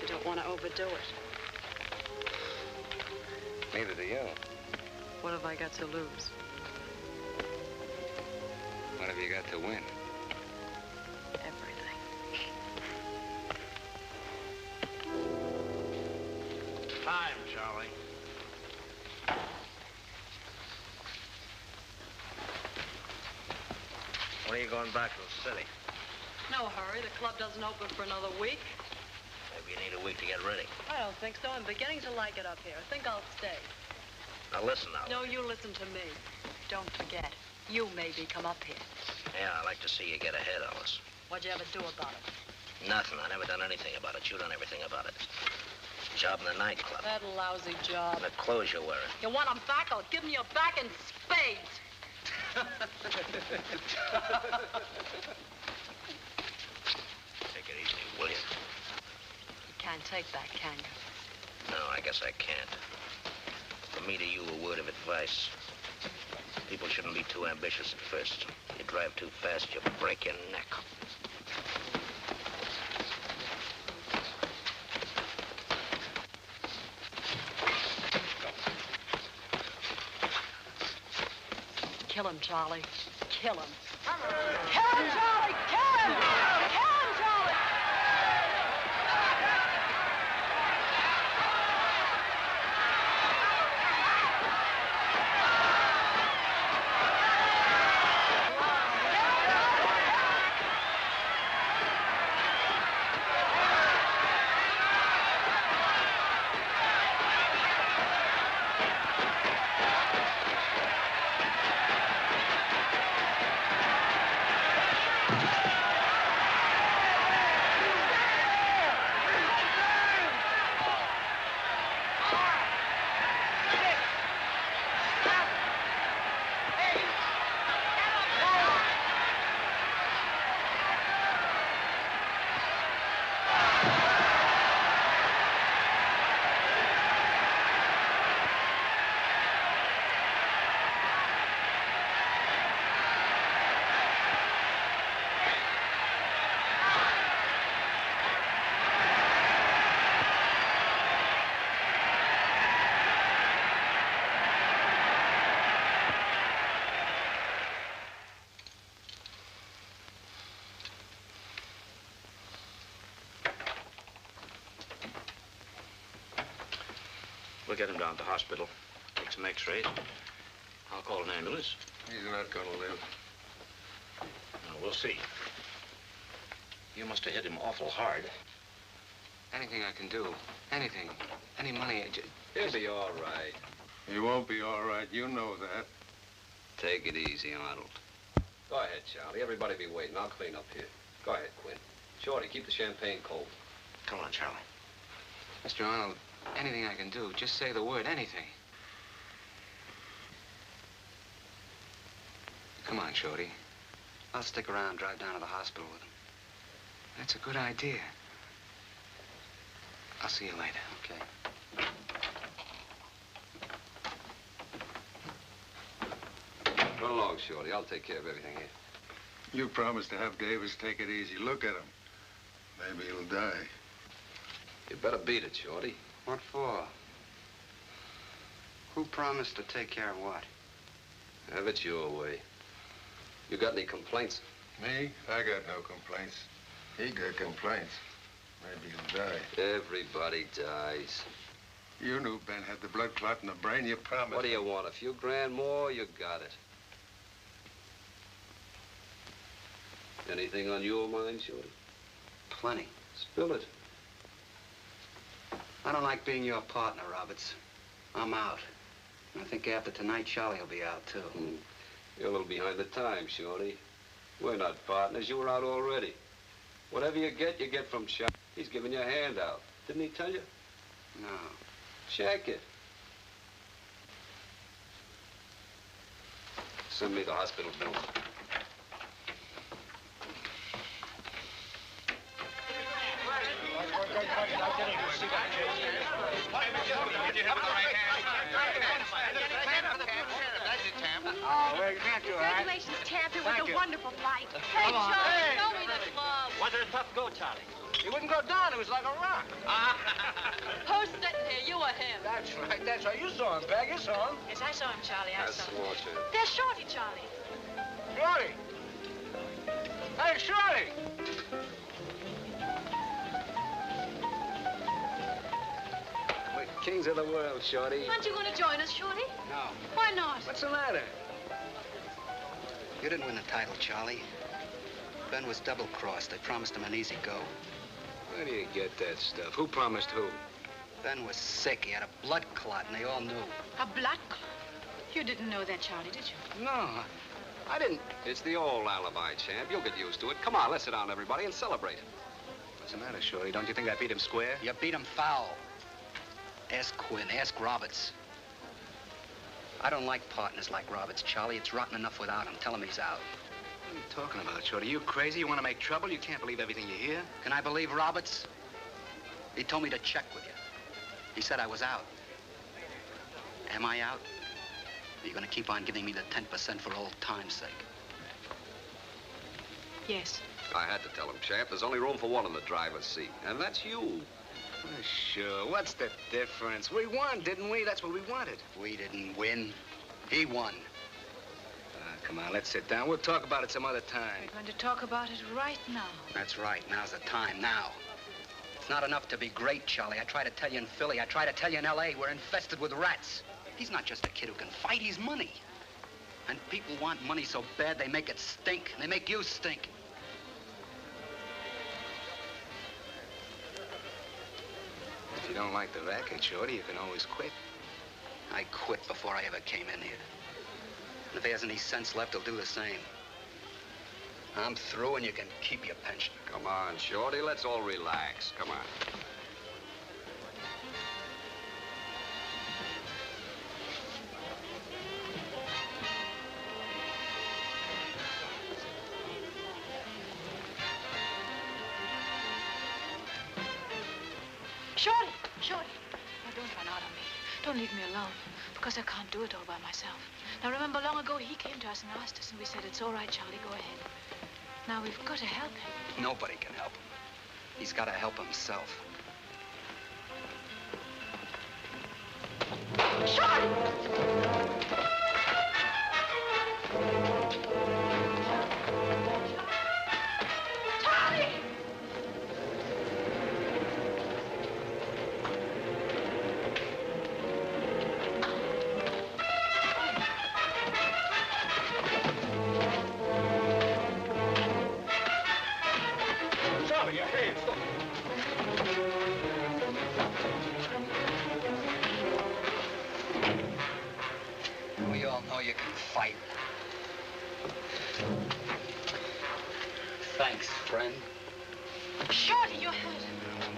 You don't want to overdo it. Neither do you. What have I got to lose? What have you got to win? Everything. Time, Charlie. When are you going back to the city? No hurry. The club doesn't open for another week. Maybe you need a week to get ready. I don't think so. I'm beginning to like it up here. I think I'll stay. Now listen now. No, you listen to me. Don't forget, you maybe come up here. Yeah, I'd like to see you get ahead of us. What'd you ever do about it? Nothing. I never done anything about it. You done everything about it. Job in the nightclub. That lousy job. The clothes you're wearing. You want them back? I'll give them you back in spades. Take it easy, will you? You can't take that, can you? No, I guess I can't. From me to you, a word of advice. People shouldn't be too ambitious at first. You drive too fast, you'll break your neck. Kill him, Charlie. Kill him. Kill him, Charlie! Kill him! Kill him, Charlie! We'll get him down to the hospital. Take some x-rays. I'll call an ambulance. He's not gonna live. No, we'll see. You must have hit him awful hard. Anything I can do. Anything. Any money. He'll be all right. He won't be all right. You know that. Take it easy, Arnold. Go ahead, Charlie. Everybody be waiting. I'll clean up here. Go ahead, Quinn. Shorty, keep the champagne cold. Come on, Charlie. Mr. Arnold, anything I can do, just say the word, anything. Come on, Shorty. I'll stick around, drive down to the hospital with him. That's a good idea. I'll see you later. Okay. Run along, Shorty. I'll take care of everything here. You promised to have Davis take it easy. Look at him. Maybe he'll die. You better beat it, Shorty. What for? Who promised to take care of what? Have it your way. You got any complaints? Me? I got no complaints. He got complaints. Maybe he'll die. Everybody dies. You knew Ben had the blood clot in the brain. You promised. What do you want? A few grand more? You got it. Anything on your mind, Shorty? Plenty. Spill it. I don't like being your partner, Roberts. I'm out. And I think after tonight, Charlie will be out, too. You're a little behind the times, Shorty. We're not partners. You were out already. Whatever you get from Charlie. He's giving you a handout. Didn't he tell you? No. Check it. Send me the hospital bill. Oh, well, thank you, all right? Congratulations, Tamp. It was Thank a you. wonderful flight. Hey, Charlie, show me the club. Was it a tough go, Charlie? He wouldn't go down. It was like a rock. Who's sitting here? You or him? That's right. That's right. You saw him, Peg. You saw him. Yes, I saw him, Charlie. I That's saw him. smart, Champ. There's Shorty, Charlie. Shorty. Hey, Shorty. We're kings of the world, Shorty. Aren't you going to join us, Shorty? No. Why not? What's the matter? You didn't win the title, Charlie. Ben was double-crossed. They promised him an easy go. Where do you get that stuff? Who promised who? Ben was sick. He had a blood clot, and they all knew. A blood clot? You didn't know that, Charlie, did you? No, I didn't. It's the old alibi, Champ. You'll get used to it. Come on, let's sit down, everybody, and celebrate. What's the matter, Shorty? Don't you think I beat him square? You beat him foul. Ask Quinn. Ask Roberts. I don't like partners like Roberts, Charlie. It's rotten enough without him. Tell him he's out. What are you talking about, Shorty? You crazy? You want to make trouble? You can't believe everything you hear? Can I believe Roberts? He told me to check with you. He said I was out. Am I out? Are you going to keep on giving me the 10% for old time's sake? Yes. I had to tell him, Champ. There's only room for one in the driver's seat, and that's you. Sure. What's the difference? We won, didn't we? That's what we wanted. We didn't win. He won. Come on, let's sit down. We'll talk about it some other time. We're going to talk about it right now. That's right. Now's the time. Now. It's not enough to be great, Charlie. I try to tell you in Philly. I try to tell you in L.A. We're infested with rats. He's not just a kid who can fight. He's money. And people want money so bad they make it stink. They make you stink. If you don't like the racket, Shorty, you can always quit. I quit before I ever came in here. And if he has any sense left, he'll do the same. I'm through, and you can keep your pension. Come on, Shorty, let's all relax. Come on. Shorty! Shorty! Now, don't run out on me. Don't leave me alone, because I can't do it all by myself. Now, remember, long ago, he came to us and asked us, and we said, it's all right, Charlie, go ahead. Now, we've got to help him. Nobody can help him. He's got to help himself. Charlie! Charlie, your hands. We all know you can fight. Thanks, friend. Shorty, you're hurt.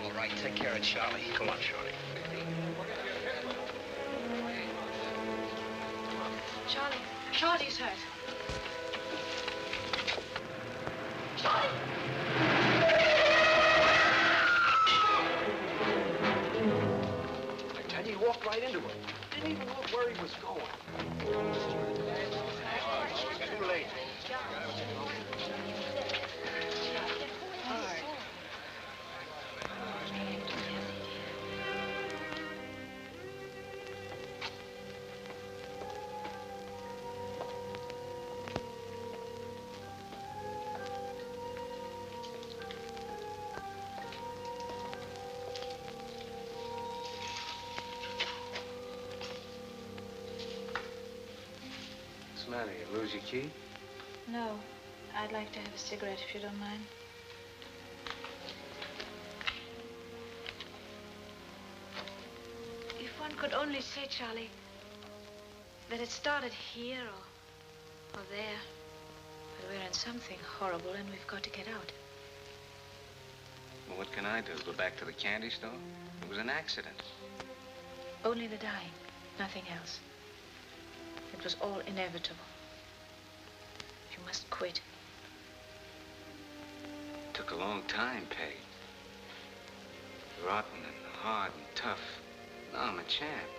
All right, take care of Charlie. Come on, Shorty. Charlie. Shorty's hurt. Charlie! I tell you, he walked right into it. Didn't even look where he was going. Too late. matter? You lose your key? No. I'd like to have a cigarette, if you don't mind. If one could only say, Charlie, that it started here or there, but we're in something horrible and we've got to get out. Well, what can I do? Go back to the candy store? It was an accident. Only the dying, nothing else. It was all inevitable. You must quit. Took a long time, Peg. Rotten and hard and tough. Now I'm a champ.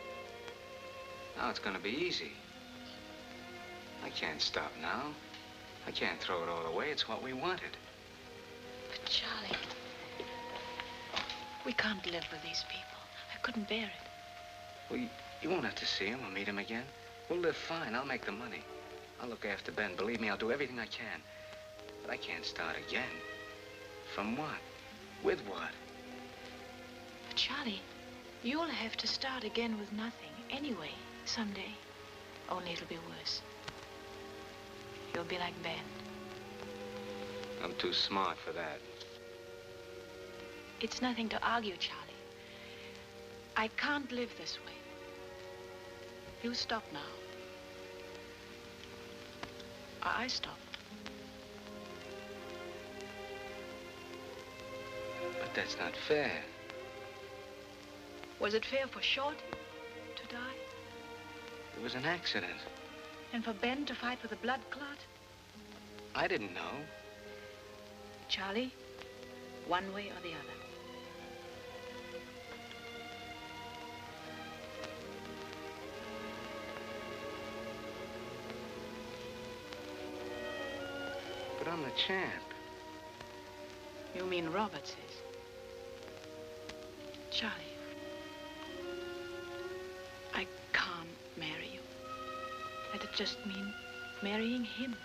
Now it's gonna be easy. I can't stop now. I can't throw it all away. It's what we wanted. But Charlie, we can't live with these people. I couldn't bear it. Well, you won't have to see him or meet him again. We'll live fine. I'll make the money. I'll look after Ben. Believe me, I'll do everything I can. But I can't start again. From what? With what? But Charlie, you'll have to start again with nothing anyway, someday. Only it'll be worse. You'll be like Ben. I'm too smart for that. It's nothing to argue, Charlie. I can't live this way. You stop now. Or I stop. But that's not fair. Was it fair for Shorty to die? It was an accident. And for Ben to fight with a blood clot? I didn't know. Charlie, one way or the other. But I'm the champ. You mean Robert says? Charlie, I can't marry you. That'd just mean marrying him.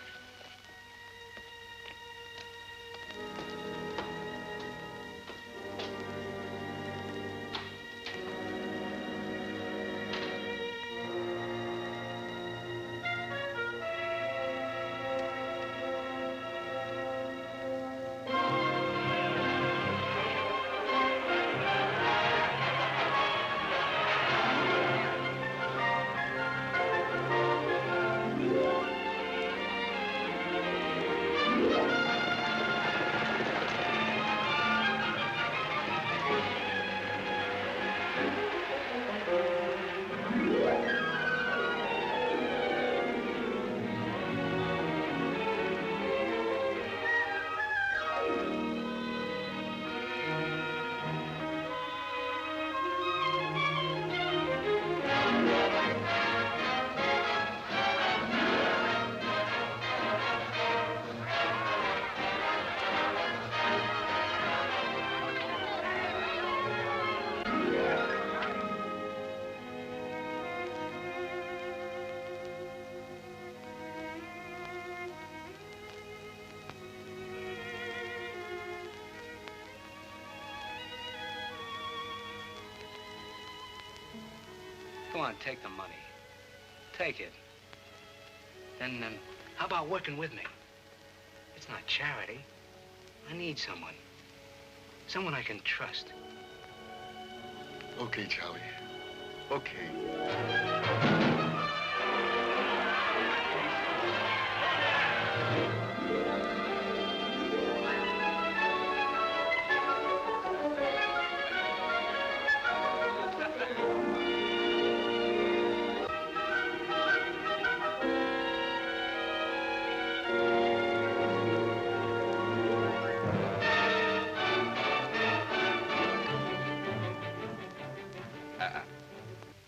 Go on, take the money. Take it. Then, how about working with me? It's not charity. I need someone. Someone I can trust. Okay, Charlie. Okay.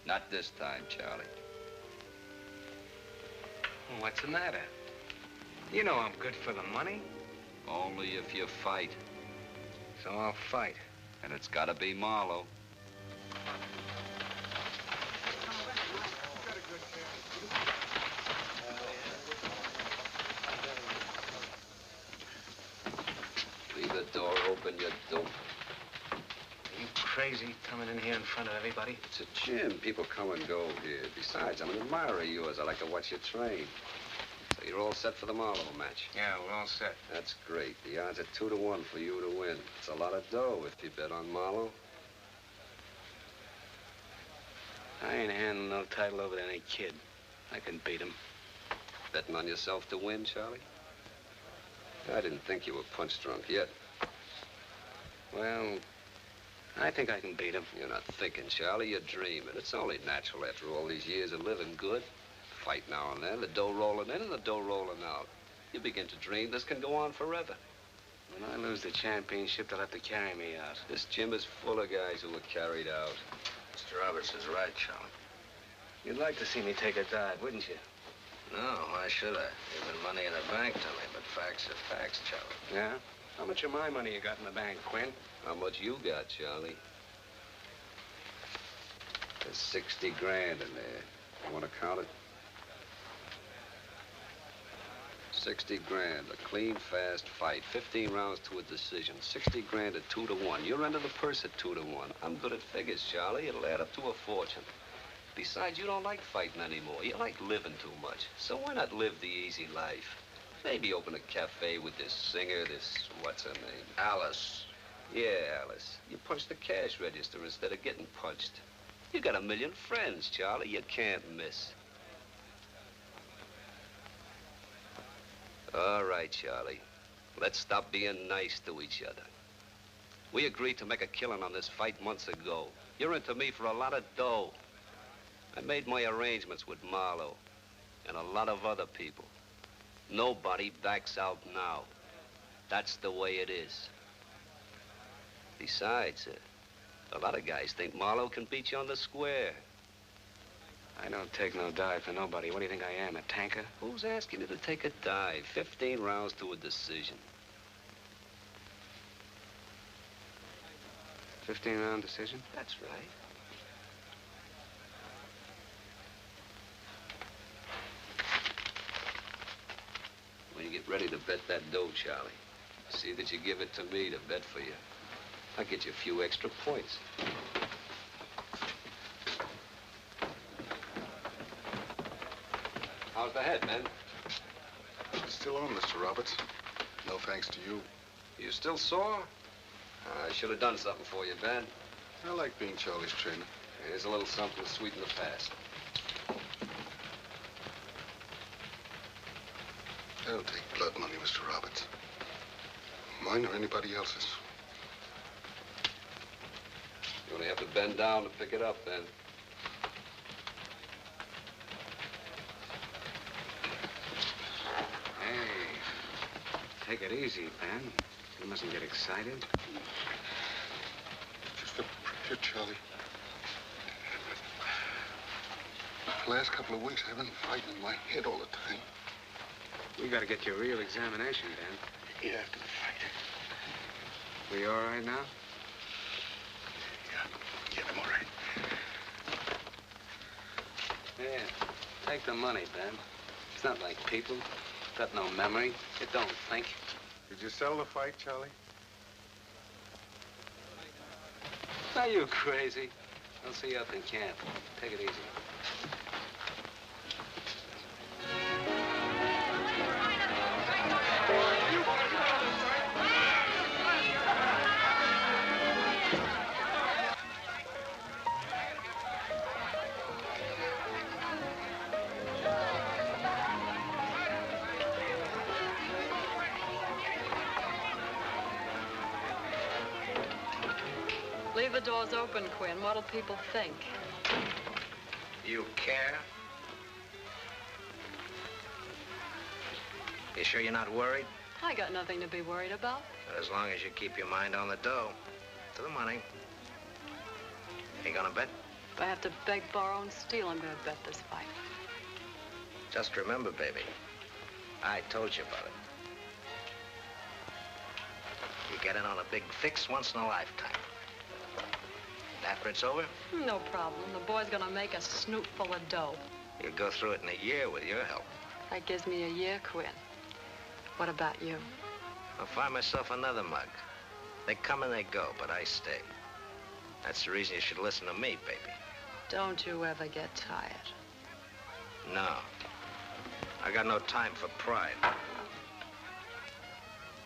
Not this time, Charlie. Well, what's the matter? You know I'm good for the money. Only if you fight. So I'll fight. And it's gotta be Marlowe. Leave the door open, you dope. Are you crazy coming in here in front of everybody? It's a gym. People come and go here. Besides, I'm an admirer of yours. I like to watch you train. You're all set for the Marlowe match? Yeah, we're all set. That's great. The odds are 2-1 for you to win. It's a lot of dough if you bet on Marlowe. I ain't handing no title over to any kid. I can beat him. Betting on yourself to win, Charlie? I didn't think you were punch drunk yet. Well, I think I can beat him. You're not thinking, Charlie. You're dreaming. It's only natural after all these years of living good. Fight now and then, the dough rolling in and the dough rolling out. You begin to dream this can go on forever. When I lose the championship, they'll have to carry me out. This gym is full of guys who were carried out. Mr. Roberts is right, Charlie. You'd like to see me take a dive, wouldn't you? No, why should I? Even money in the bank to me, but facts are facts, Charlie. Yeah? How much of my money you got in the bank, Quinn? How much you got, Charlie? There's 60 grand in there. You want to count it? 60 grand, a clean, fast fight. 15 rounds to a decision. 60 grand at 2-1. You're under the purse at 2-1. I'm good at figures, Charlie. It'll add up to a fortune. Besides, you don't like fighting anymore. You like living too much. So why not live the easy life? Maybe open a cafe with this singer, what's her name? Alice. Yeah, Alice. You punch the cash register instead of getting punched. You got a million friends, Charlie. You can't miss. All right, Charlie. Let's stop being nice to each other. We agreed to make a killing on this fight months ago. You're into me for a lot of dough. I made my arrangements with Marlowe and a lot of other people. Nobody backs out now. That's the way it is. Besides, a lot of guys think Marlowe can beat you on the square. I don't take no dive for nobody. What do you think I am, a tanker? Who's asking you to take a dive? 15 rounds to a decision. 15-round decision? That's right. When you get ready to bet that dough, Charlie, see that you give it to me to bet for you. I'll get you a few extra points. How's the head, man? It's still on, Mr. Roberts. No thanks to you. You still sore? I should have done something for you, Ben. I like being Charlie's trainer. Here's a little something to sweeten the past. I don't take blood money, Mr. Roberts. Mine or anybody else's. You only have to bend down to pick it up, Ben. Hey, take it easy, Ben. You mustn't get excited. Just a pressure, Charlie. The last couple of weeks, I've been fighting in my head all the time. We gotta get you a real examination, Ben. Yeah, after the fight. We all right now? Yeah, I'm all right. Yeah, take the money, Ben. It's not like people. Got no memory. It don't think. Did you sell the fight, Charlie? Are you crazy? I'll see you up in camp. Take it easy. Leave the doors open, Quinn. What'll people think? You care? You sure you're not worried? I got nothing to be worried about. But as long as you keep your mind on the dough, to the money. You gonna bet? If I have to beg, borrow, and steal, I'm gonna bet this fight. Just remember, baby, I told you about it. You get in on a big fix once in a lifetime. After it's over, No problem. The boy's gonna make a snoot full of dough. you'll go through it in a year with your help. That gives me a year, Quinn. What about you? I'll find myself another mug. They come and they go, but I stay. That's the reason you should listen to me, baby. Don't you ever get tired. No. I got no time for pride.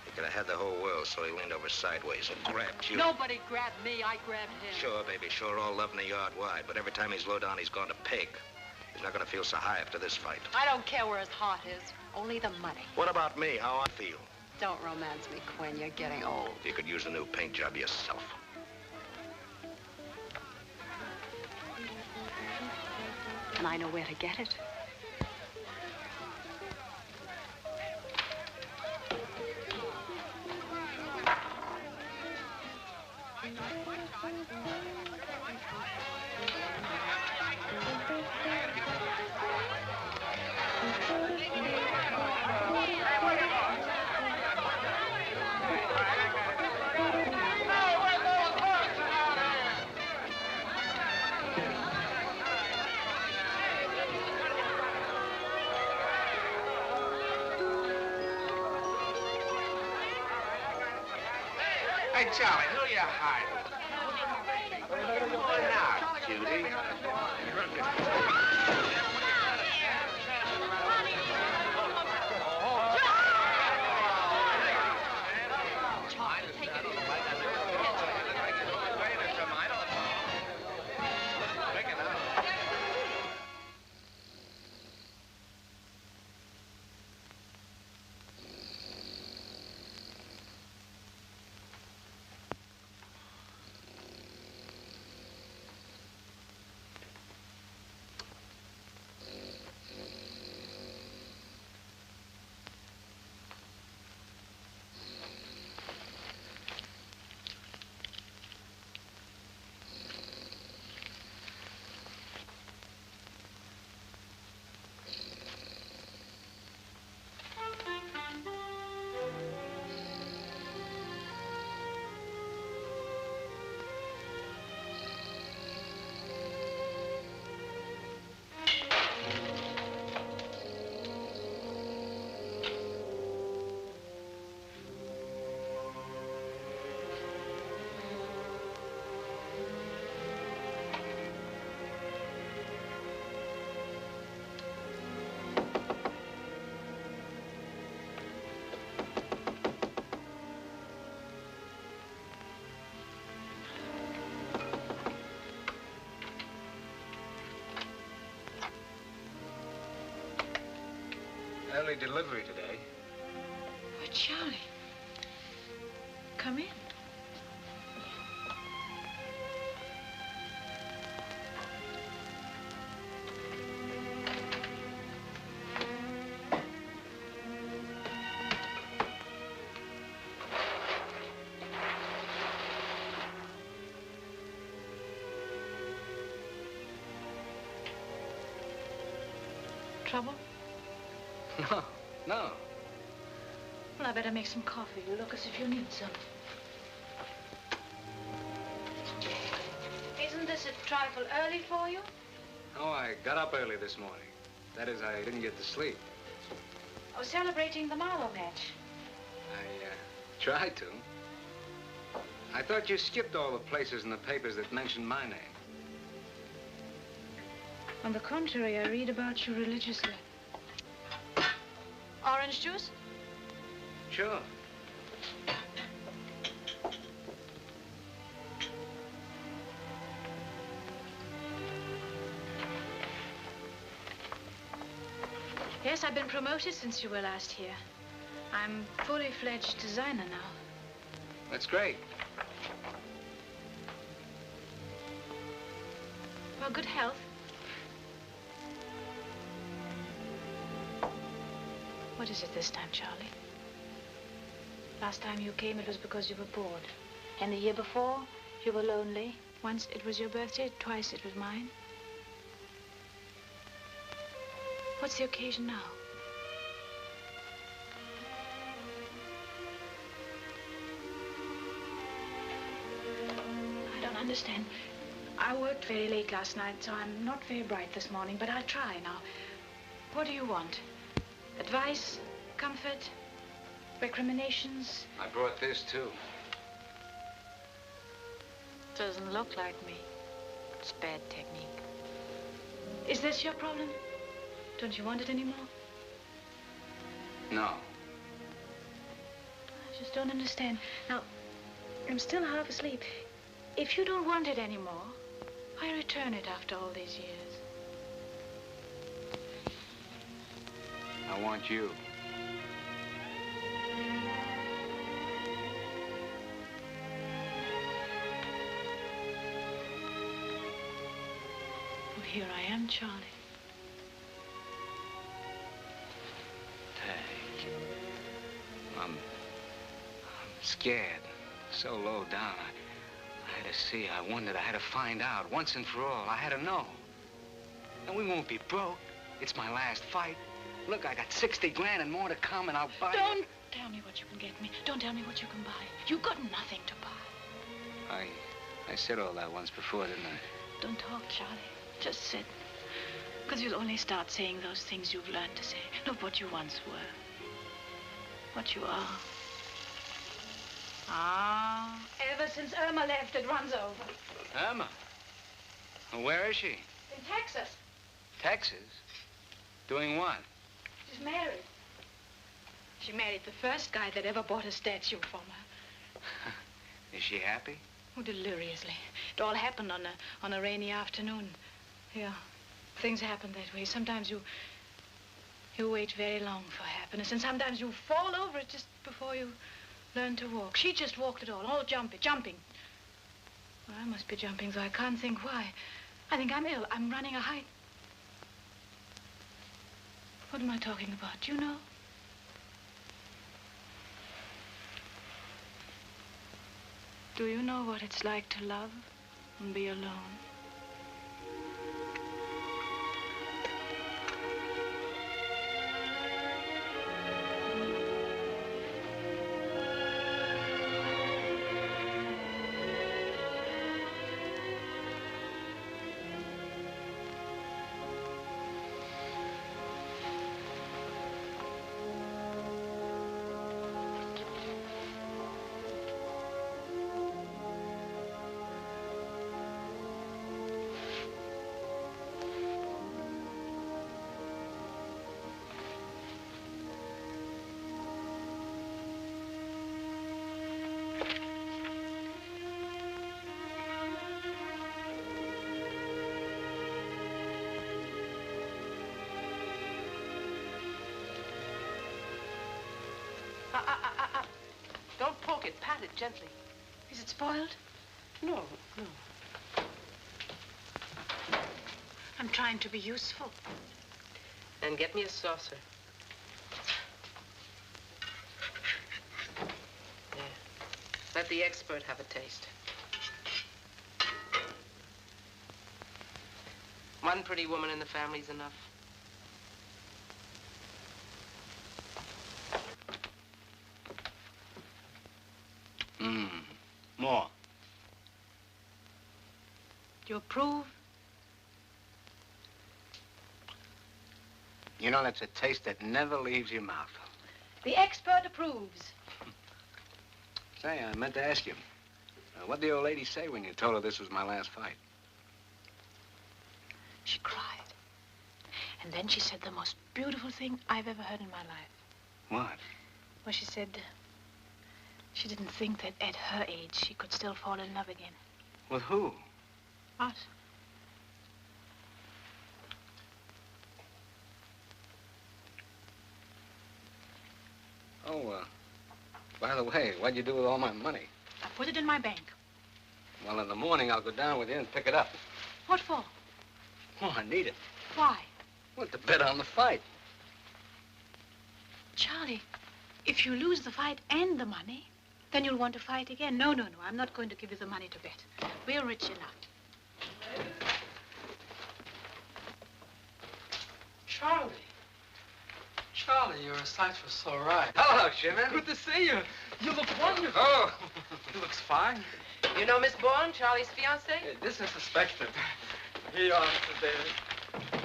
He could have had the whole world, so he leaned over sideways and grabbed you. Nobody grabbed me. I grabbed him. Sure, baby, sure, all love in the yard wide. But every time he's low down, he's gone to peg. He's not going to feel so high after this fight. I don't care where his heart is. Only the money. What about me? How I feel? Don't romance me, Quinn. You're getting old. You could use a new paint job yourself. And I know where to get it. Hey, Charlie, who you hiding? What now, Judy? Early delivery today. Oh, Charlie. Come in. Trouble? No, no. Well, I better make some coffee. You look as if you need some. Isn't this a trifle early for you? Oh, I got up early this morning. That is, I didn't get to sleep. Oh, celebrating the Marlowe match. I tried to. I thought you skipped all the places in the papers that mentioned my name. On the contrary, I read about you religiously. Orange juice? Sure. Yes, I've been promoted since you were last here. I'm fully fledged designer now. That's great. Well, good health. What is it this time, Charlie? Last time you came, it was because you were bored. And the year before, you were lonely. Once it was your birthday, twice it was mine. What's the occasion now? I don't understand. I worked very late last night, so I'm not very bright this morning, but I'll try now. What do you want? Advice? Comfort? Recriminations? I brought this, too. Doesn't look like me. It's bad technique. Is this your problem? Don't you want it anymore? No. I just don't understand. Now, I'm still half asleep. If you don't want it anymore, I return it after all these years. I want you. Well, here I am, Charlie. I'm scared. So low down. I had to see. I wondered. I had to find out once and for all. I had to know. And we won't be broke. It's my last fight. Look, I got 60 grand and more to come, and I'll buy. Don't tell me what you can get me. Don't tell me what you can buy. You got nothing to buy. I said all that once before, didn't I? Don't talk, Charlie. Just sit. Because you'll only start saying those things you've learned to say, not what you once were. What you are. Ah, ever since Irma left, it runs over. Irma? Well, where is she? In Texas. Texas? Doing what? She's married. She married the first guy that ever bought a statue from her. Is she happy? Oh, deliriously. It all happened on a rainy afternoon. Yeah, things happen that way. Sometimes you wait very long for happiness, and sometimes you fall over it just before you learn to walk. She just walked it all jumping. Well, I must be jumping, though I can't think why. I think I'm ill. I'm running a height. What am I talking about? Do you know? Do you know what it's like to love and be alone? Don't poke it. Pat it gently. Is it spoiled? No. I'm trying to be useful. And get me a saucer. There. Let the expert have a taste. One pretty woman in the family's enough. More. Do you approve? You know, that's a taste that never leaves your mouth. The expert approves. Say, I meant to ask you, what'd the old lady say when you told her this was my last fight? She cried. And then she said the most beautiful thing I've ever heard in my life. What? Well, she said she didn't think that at her age she could still fall in love again. With who? Us. Oh, by the way, what'd you do with all my money? I put it in my bank. Well, in the morning, I'll go down with you and pick it up. What for? Oh, I need it. Why? Well, to bet on the fight. Charlie, if you lose the fight and the money, then you'll want to fight again. No. I'm not going to give you the money to bet. We're rich enough. Charlie, you're a sight for sore eyes. Hello, Shimon. Good to see you. You look wonderful. Oh. He looks fine. You know Miss Bourne, Charlie's fiancée? This is suspected. Here you are, Mr. David.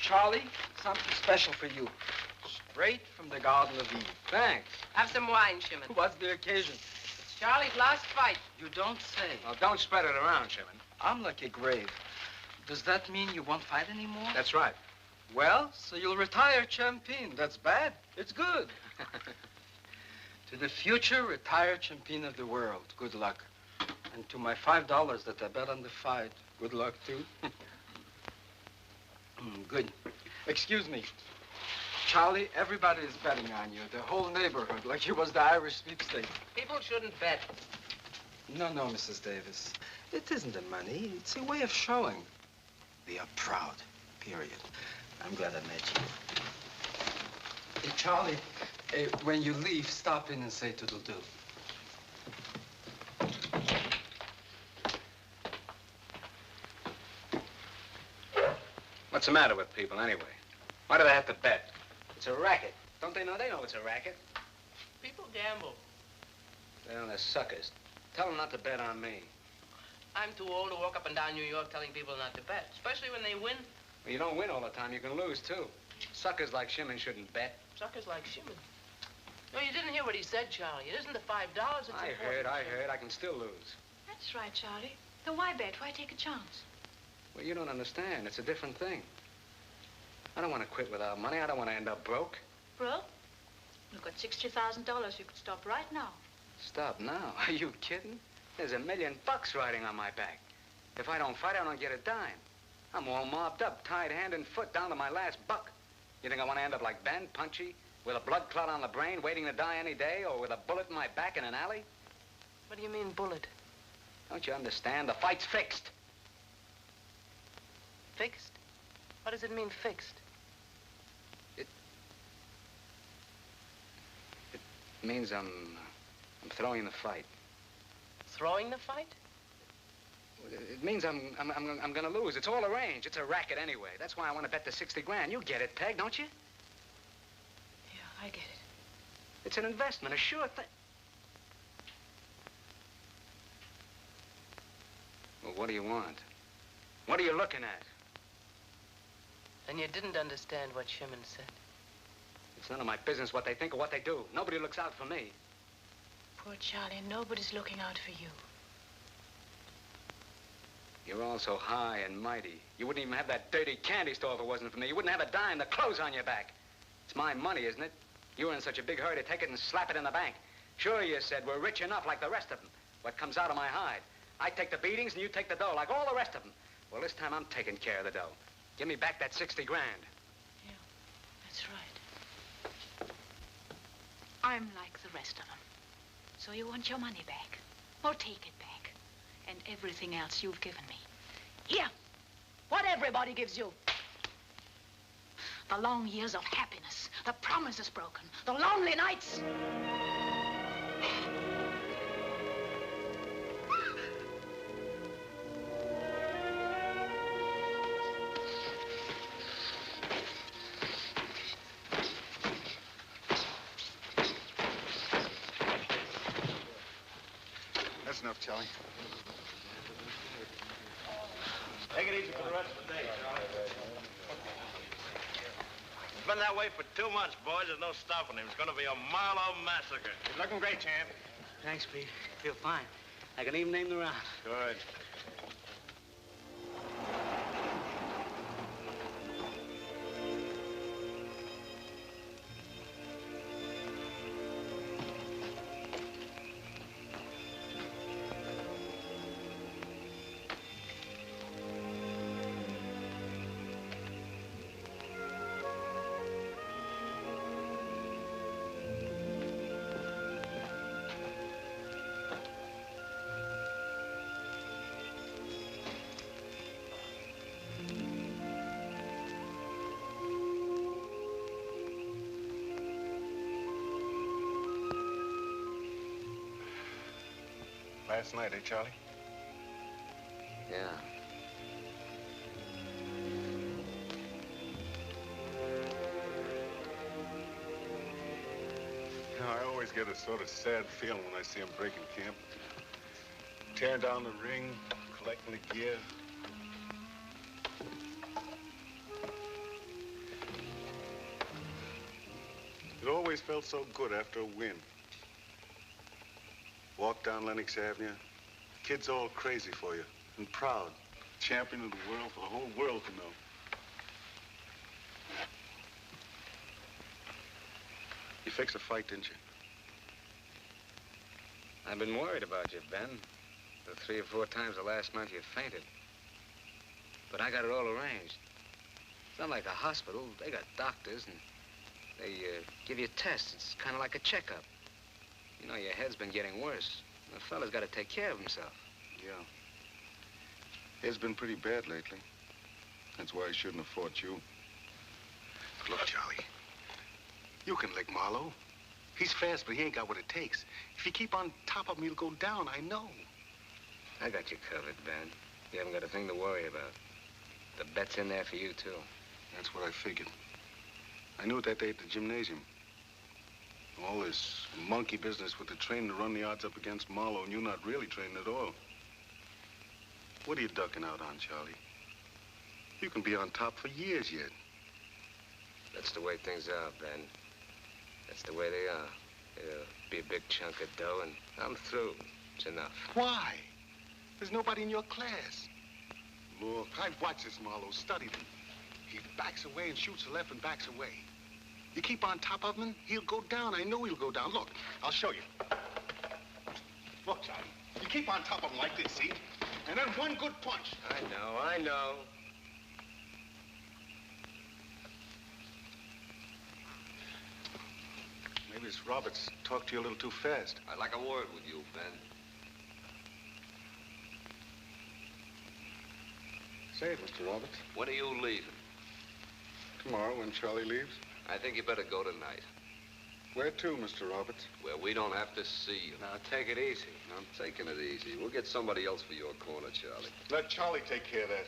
Charlie, something special for you. Straight from the Garden of Eve. Thanks. Have some wine, Shimon. What's the occasion? It's Charlie's last fight. You don't say. Well, don't spread it around, Shimon. I'm like a grave. Does that mean you won't fight anymore? That's right. Well, so you'll retire champion. That's bad. It's good. To the future retired champion of the world, good luck. And to my $5 that I bet on the fight, good luck too. Good. Excuse me. Charlie, everybody is betting on you. The whole neighborhood, like you was the Irish sweepstakes. People shouldn't bet. No, Mrs. Davis. It isn't the money. It's a way of showing. We are proud, period. I'm glad I met you. Hey, Charlie, when you leave, stop in and say toodle-doo. What's the matter with people, anyway? Why do they have to bet? It's a racket. Don't they know? They know it's a racket. People gamble. They're suckers. Tell them not to bet on me. I'm too old to walk up and down New York telling people not to bet, especially when they win. Well, you don't win all the time. You can lose, too. Suckers like Shimon shouldn't bet. Suckers like Shimon. No, you didn't hear what he said, Charlie. It isn't the $5. It's I heard. I can still lose. That's right, Charlie. Then why bet? Why take a chance? Well, you don't understand. It's a different thing. I don't want to quit without money. I don't want to end up broke. Broke? You've got $60,000. You could stop right now. Stop now? Are you kidding? There's $1 million riding on my back. If I don't fight, I don't get a dime. I'm all mobbed up, tied hand and foot, down to my last buck. You think I want to end up like Ben, punchy, with a blood clot on the brain, waiting to die any day, or with a bullet in my back in an alley? What do you mean, bullet? Don't you understand? The fight's fixed. Fixed? What does it mean, fixed? It means I'm throwing the fight. Throwing the fight? It means I'm gonna lose. It's all arranged. It's a racket anyway. That's why I want to bet the 60 grand. You get it, Peg, don't you? Yeah, I get it. It's an investment, a sure thing. Well, what do you want? What are you looking at? Then you didn't understand what Shimon said. It's none of my business what they think or what they do. Nobody looks out for me. Poor Charlie, nobody's looking out for you. You're all so high and mighty. You wouldn't even have that dirty candy store if it wasn't for me. You wouldn't have a dime, the clothes on your back. It's my money, isn't it? You were in such a big hurry to take it and slap it in the bank. Sure, you said, we're rich enough like the rest of them. What comes out of my hide. I take the beatings and you take the dough like all the rest of them. Well, this time I'm taking care of the dough. Give me back that 60 grand. Yeah, that's right. I'm like the rest of them. So you want your money back. Or take it back. And everything else you've given me. Here, what everybody gives you. The long years of happiness, the promises broken, the lonely nights. That's enough, Charlie. Take it easy for the rest of the day, Charlie. It's been that way for 2 months, boys. There's no stopping him. It's going to be a Marlowe massacre. You're looking great, champ. Thanks, Pete. Feel fine. I can even name the round. Good. Last night, eh, Charlie? Yeah. You know, I always get a sort of sad feeling when I see him breaking camp. Tearing down the ring, collecting the gear. It always felt so good after a win. Walk down Lenox Avenue, kids all crazy for you and proud. Champion of the world for the whole world to know. You fixed the fight, didn't you? I've been worried about you, Ben. The 3 or 4 times the last month you fainted. But I got it all arranged. It's not like a hospital. They got doctors, and they give you tests. It's kind of like a checkup. You know, your head's been getting worse. The fella's got to take care of himself. Yeah. It's been pretty bad lately. That's why I shouldn't have fought you. Look, Charlie, you can lick Marlowe. He's fast, but he ain't got what it takes. If you keep on top of him, he'll go down, I know. I got you covered, Ben. You haven't got a thing to worry about. The bet's in there for you, too. That's what I figured. I knew it that day at the gymnasium. All this monkey business with the trainer to run the odds up against Marlowe, and you not really training at all. What are you ducking out on, Charlie? You can be on top for years yet. That's the way things are, Ben. That's the way they are. It'll be a big chunk of dough, and I'm through. It's enough. Why? There's nobody in your class. Look, I've watched this Marlowe, studied him. He backs away and shoots left and backs away. You keep on top of him, he'll go down. I know he'll go down. Look, I'll show you. Look, Charlie, you keep on top of him like this, see? And then one good punch. I know. Maybe this Robert's talked to you a little too fast. I'd like a word with you, Ben. Say it, Mr. Roberts. When are you leaving? Tomorrow, when Charlie leaves. I think you better go tonight. Where to, Mr. Roberts? Where we don't have to see you. Now, take it easy. I'm taking it easy. We'll get somebody else for your corner, Charlie. Let Charlie take care of that.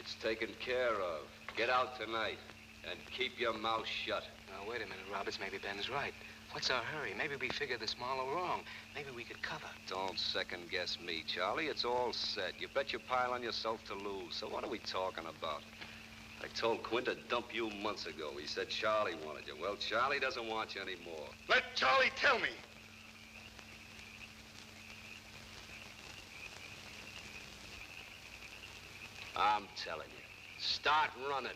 It's taken care of. Get out tonight and keep your mouth shut. Now, wait a minute, Roberts. Maybe Ben's right. What's our hurry? Maybe we figured this Marlowe wrong. Maybe we could cover. Don't second guess me, Charlie. It's all set. You bet your pile on yourself to lose. So what are we talking about? I told Quinn to dump you months ago. He said Charlie wanted you. Well, Charlie doesn't want you anymore. Let Charlie tell me. I'm telling you. Start running.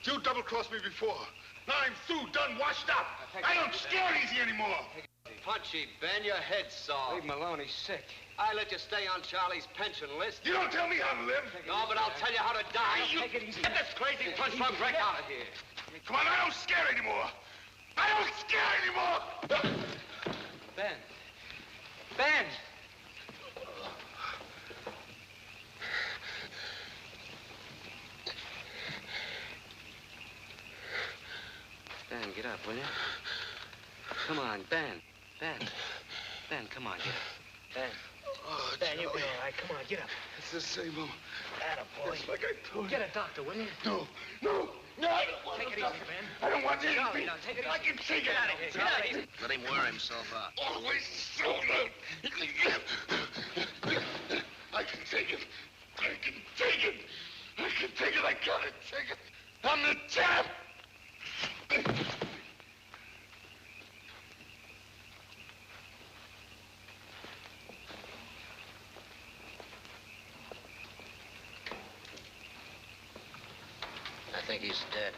You double-crossed me before. Now I'm through, done, washed up. I don't scare easy anymore. Punchy, Ben, your head's soft. Leave him alone. He's sick. I let you stay on Charlie's pension list. You don't tell me how to live. No, but I'll tell you how to die. Take it easy. Get this crazy punch drunk wreck out of here. Come on, I don't scare anymore. I don't scare anymore. Ben. Ben! Ben, get up, will you? Come on, Ben. Ben. Ben, come on, get up. Ben. Oh, Ben, you'll be all right. Come on, get up. It's the same old. Attaboy. It's like I told you. Get a doctor, will you? No, I don't want Take it no easy, doctor. Ben. I don't want anything. Charlie, now, take it easy. I can take Get it. out of here. Get out of here. Let him wear himself out. Always so loud. I can take it. I can take it. I can take it. I gotta take it. I'm the champ. I think he's dead.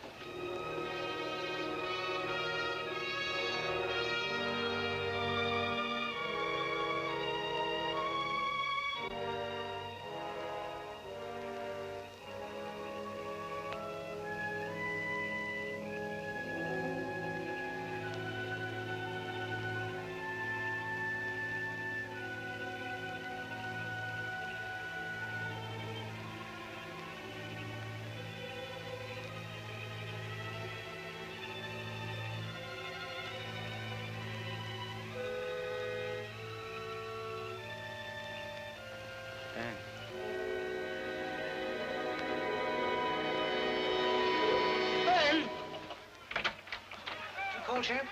Cold, champ?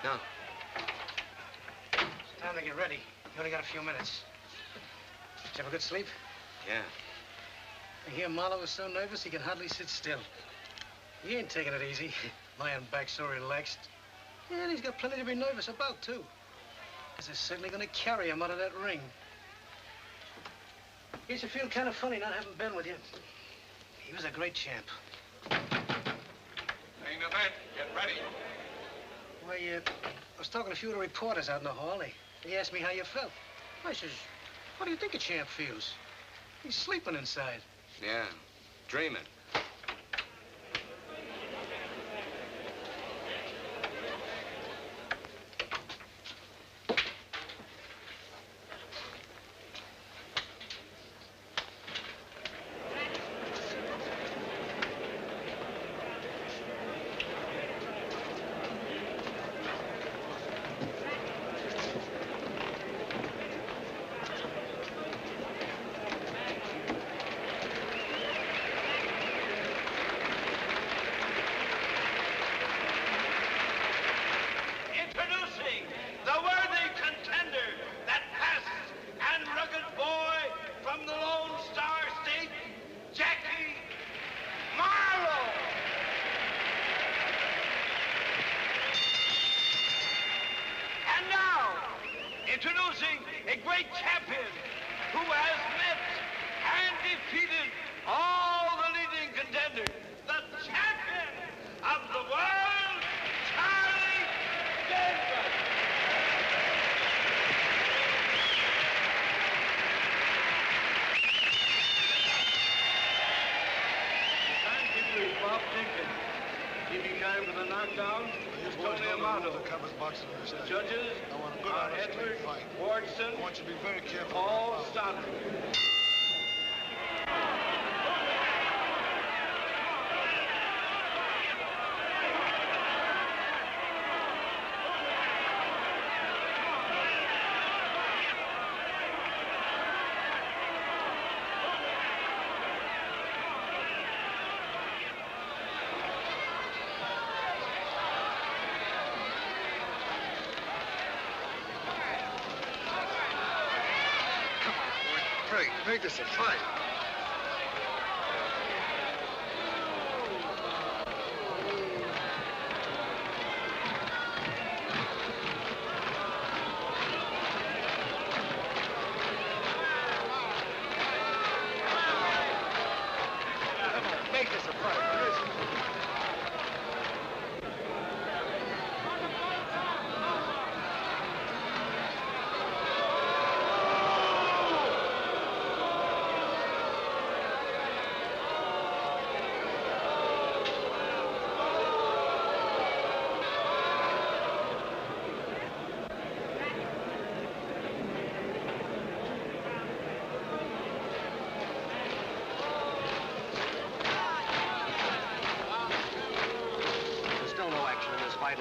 No. It's time to get ready. You only got a few minutes. Did you have a good sleep? Yeah. I hear Marlowe was so nervous he could hardly sit still. He ain't taking it easy, lying back so relaxed. And he's got plenty to be nervous about, too. Because they're certainly going to carry him out of that ring. Guess you feel kind of funny not having Ben with you. He was a great champ. I Main event. Get ready. Why, I was talking to a few of the reporters out in the hall. They asked me how you felt. I says, how do you think a champ feels? He's sleeping inside. Yeah, dreaming. Introducing a great champion who has met and defeated all the leading contenders. The champion of the world, Charlie Davis. The timekeeper is Bob Jenkins. Keeping time for the knockdown is Tony Amato. The judges are Edward Wardson, I want you to be very careful. Paul Stoddard. Make this a fight. Make this a fight.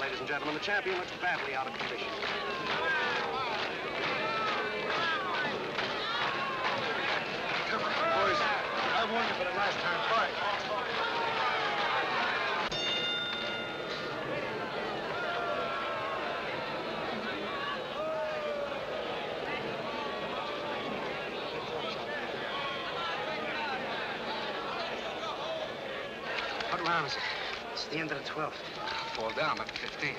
Ladies and gentlemen, the champion looks badly out of condition. Come on, boys. I warned you for the last time fight. What round is it? It's the end of the 12th. Fall down at 15.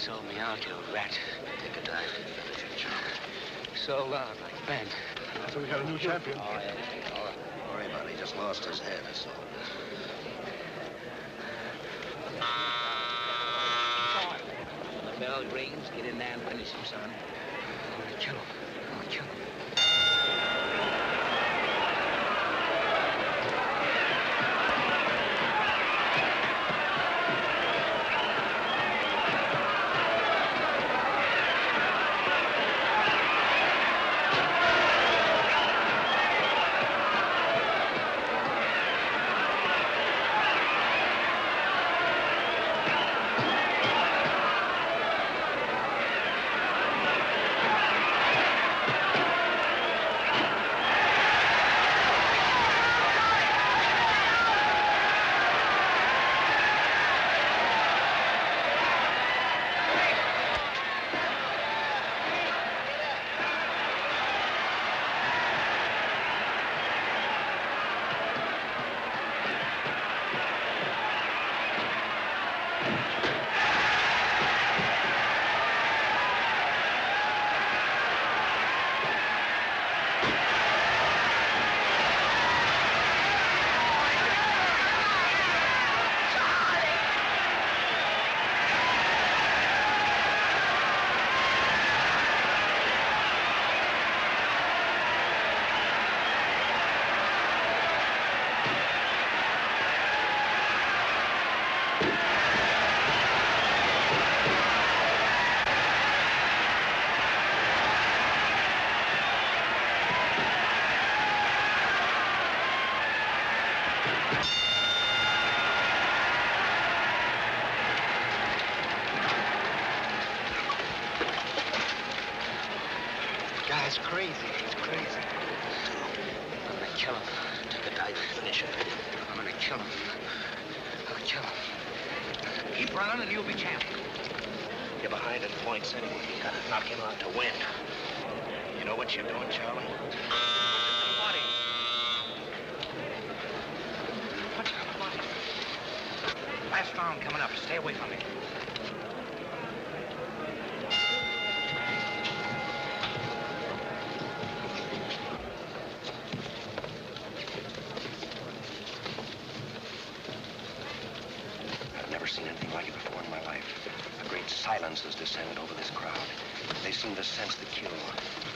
sold me out, you rat. Take a dive. Sold out like Ben. So we got a new champion. Oh, yeah. Don't worry about it. He just lost his head, that's all. When the bell rings, get in there and finish him, son. I'm gonna kill him. I'm gonna kill him. Guy's crazy. He's crazy. I'm gonna kill him. Take a dive and finish him. I'm gonna kill him. I'll kill him. Keep running and you'll be champion. You're behind in points anyway. You gotta knock him out to win. You know what you're doing, Charlie? What's up, buddy? Last round coming up. Stay away from me. Seen anything like it before in my life. A great silence has descended over this crowd. They seem to sense the kill.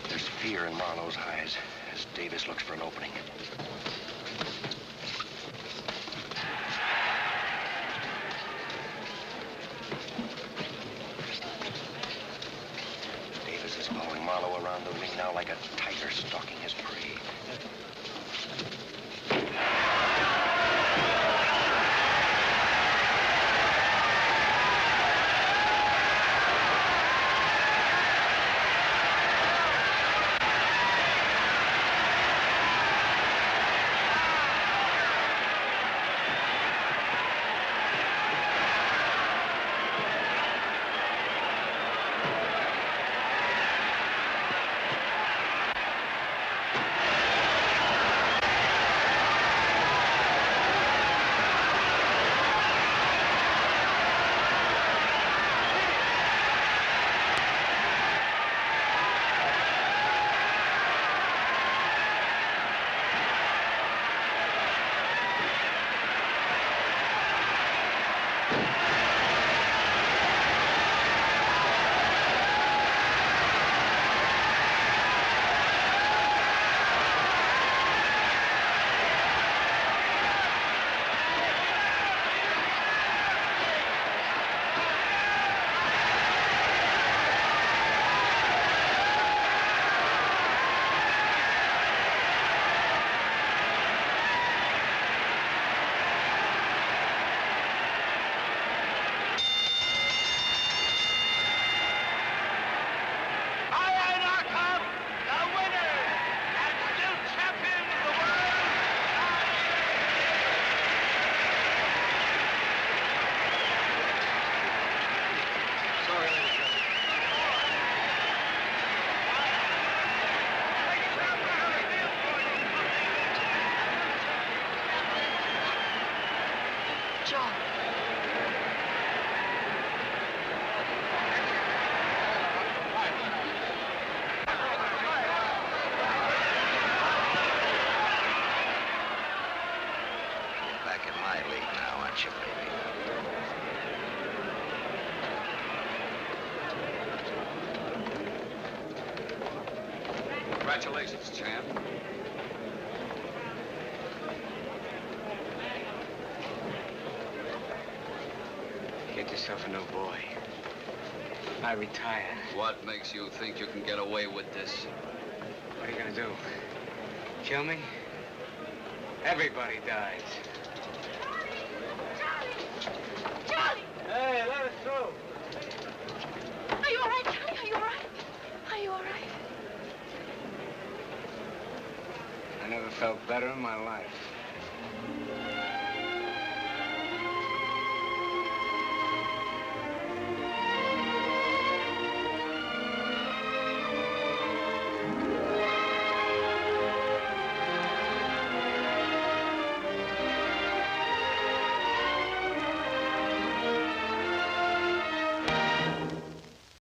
There's fear in Marlowe's eyes as Davis looks for an opening. Davis is following Marlowe around the ring now like a tiger stalking his prey. Congratulations, champ. Get yourself a new boy. I retire. What makes you think you can get away with this? What are you gonna do? Kill me? Everybody dies. Charlie! Hey, let us through. Are you all right, Charlie? Are you all right? Are you all right? I never felt better in my life.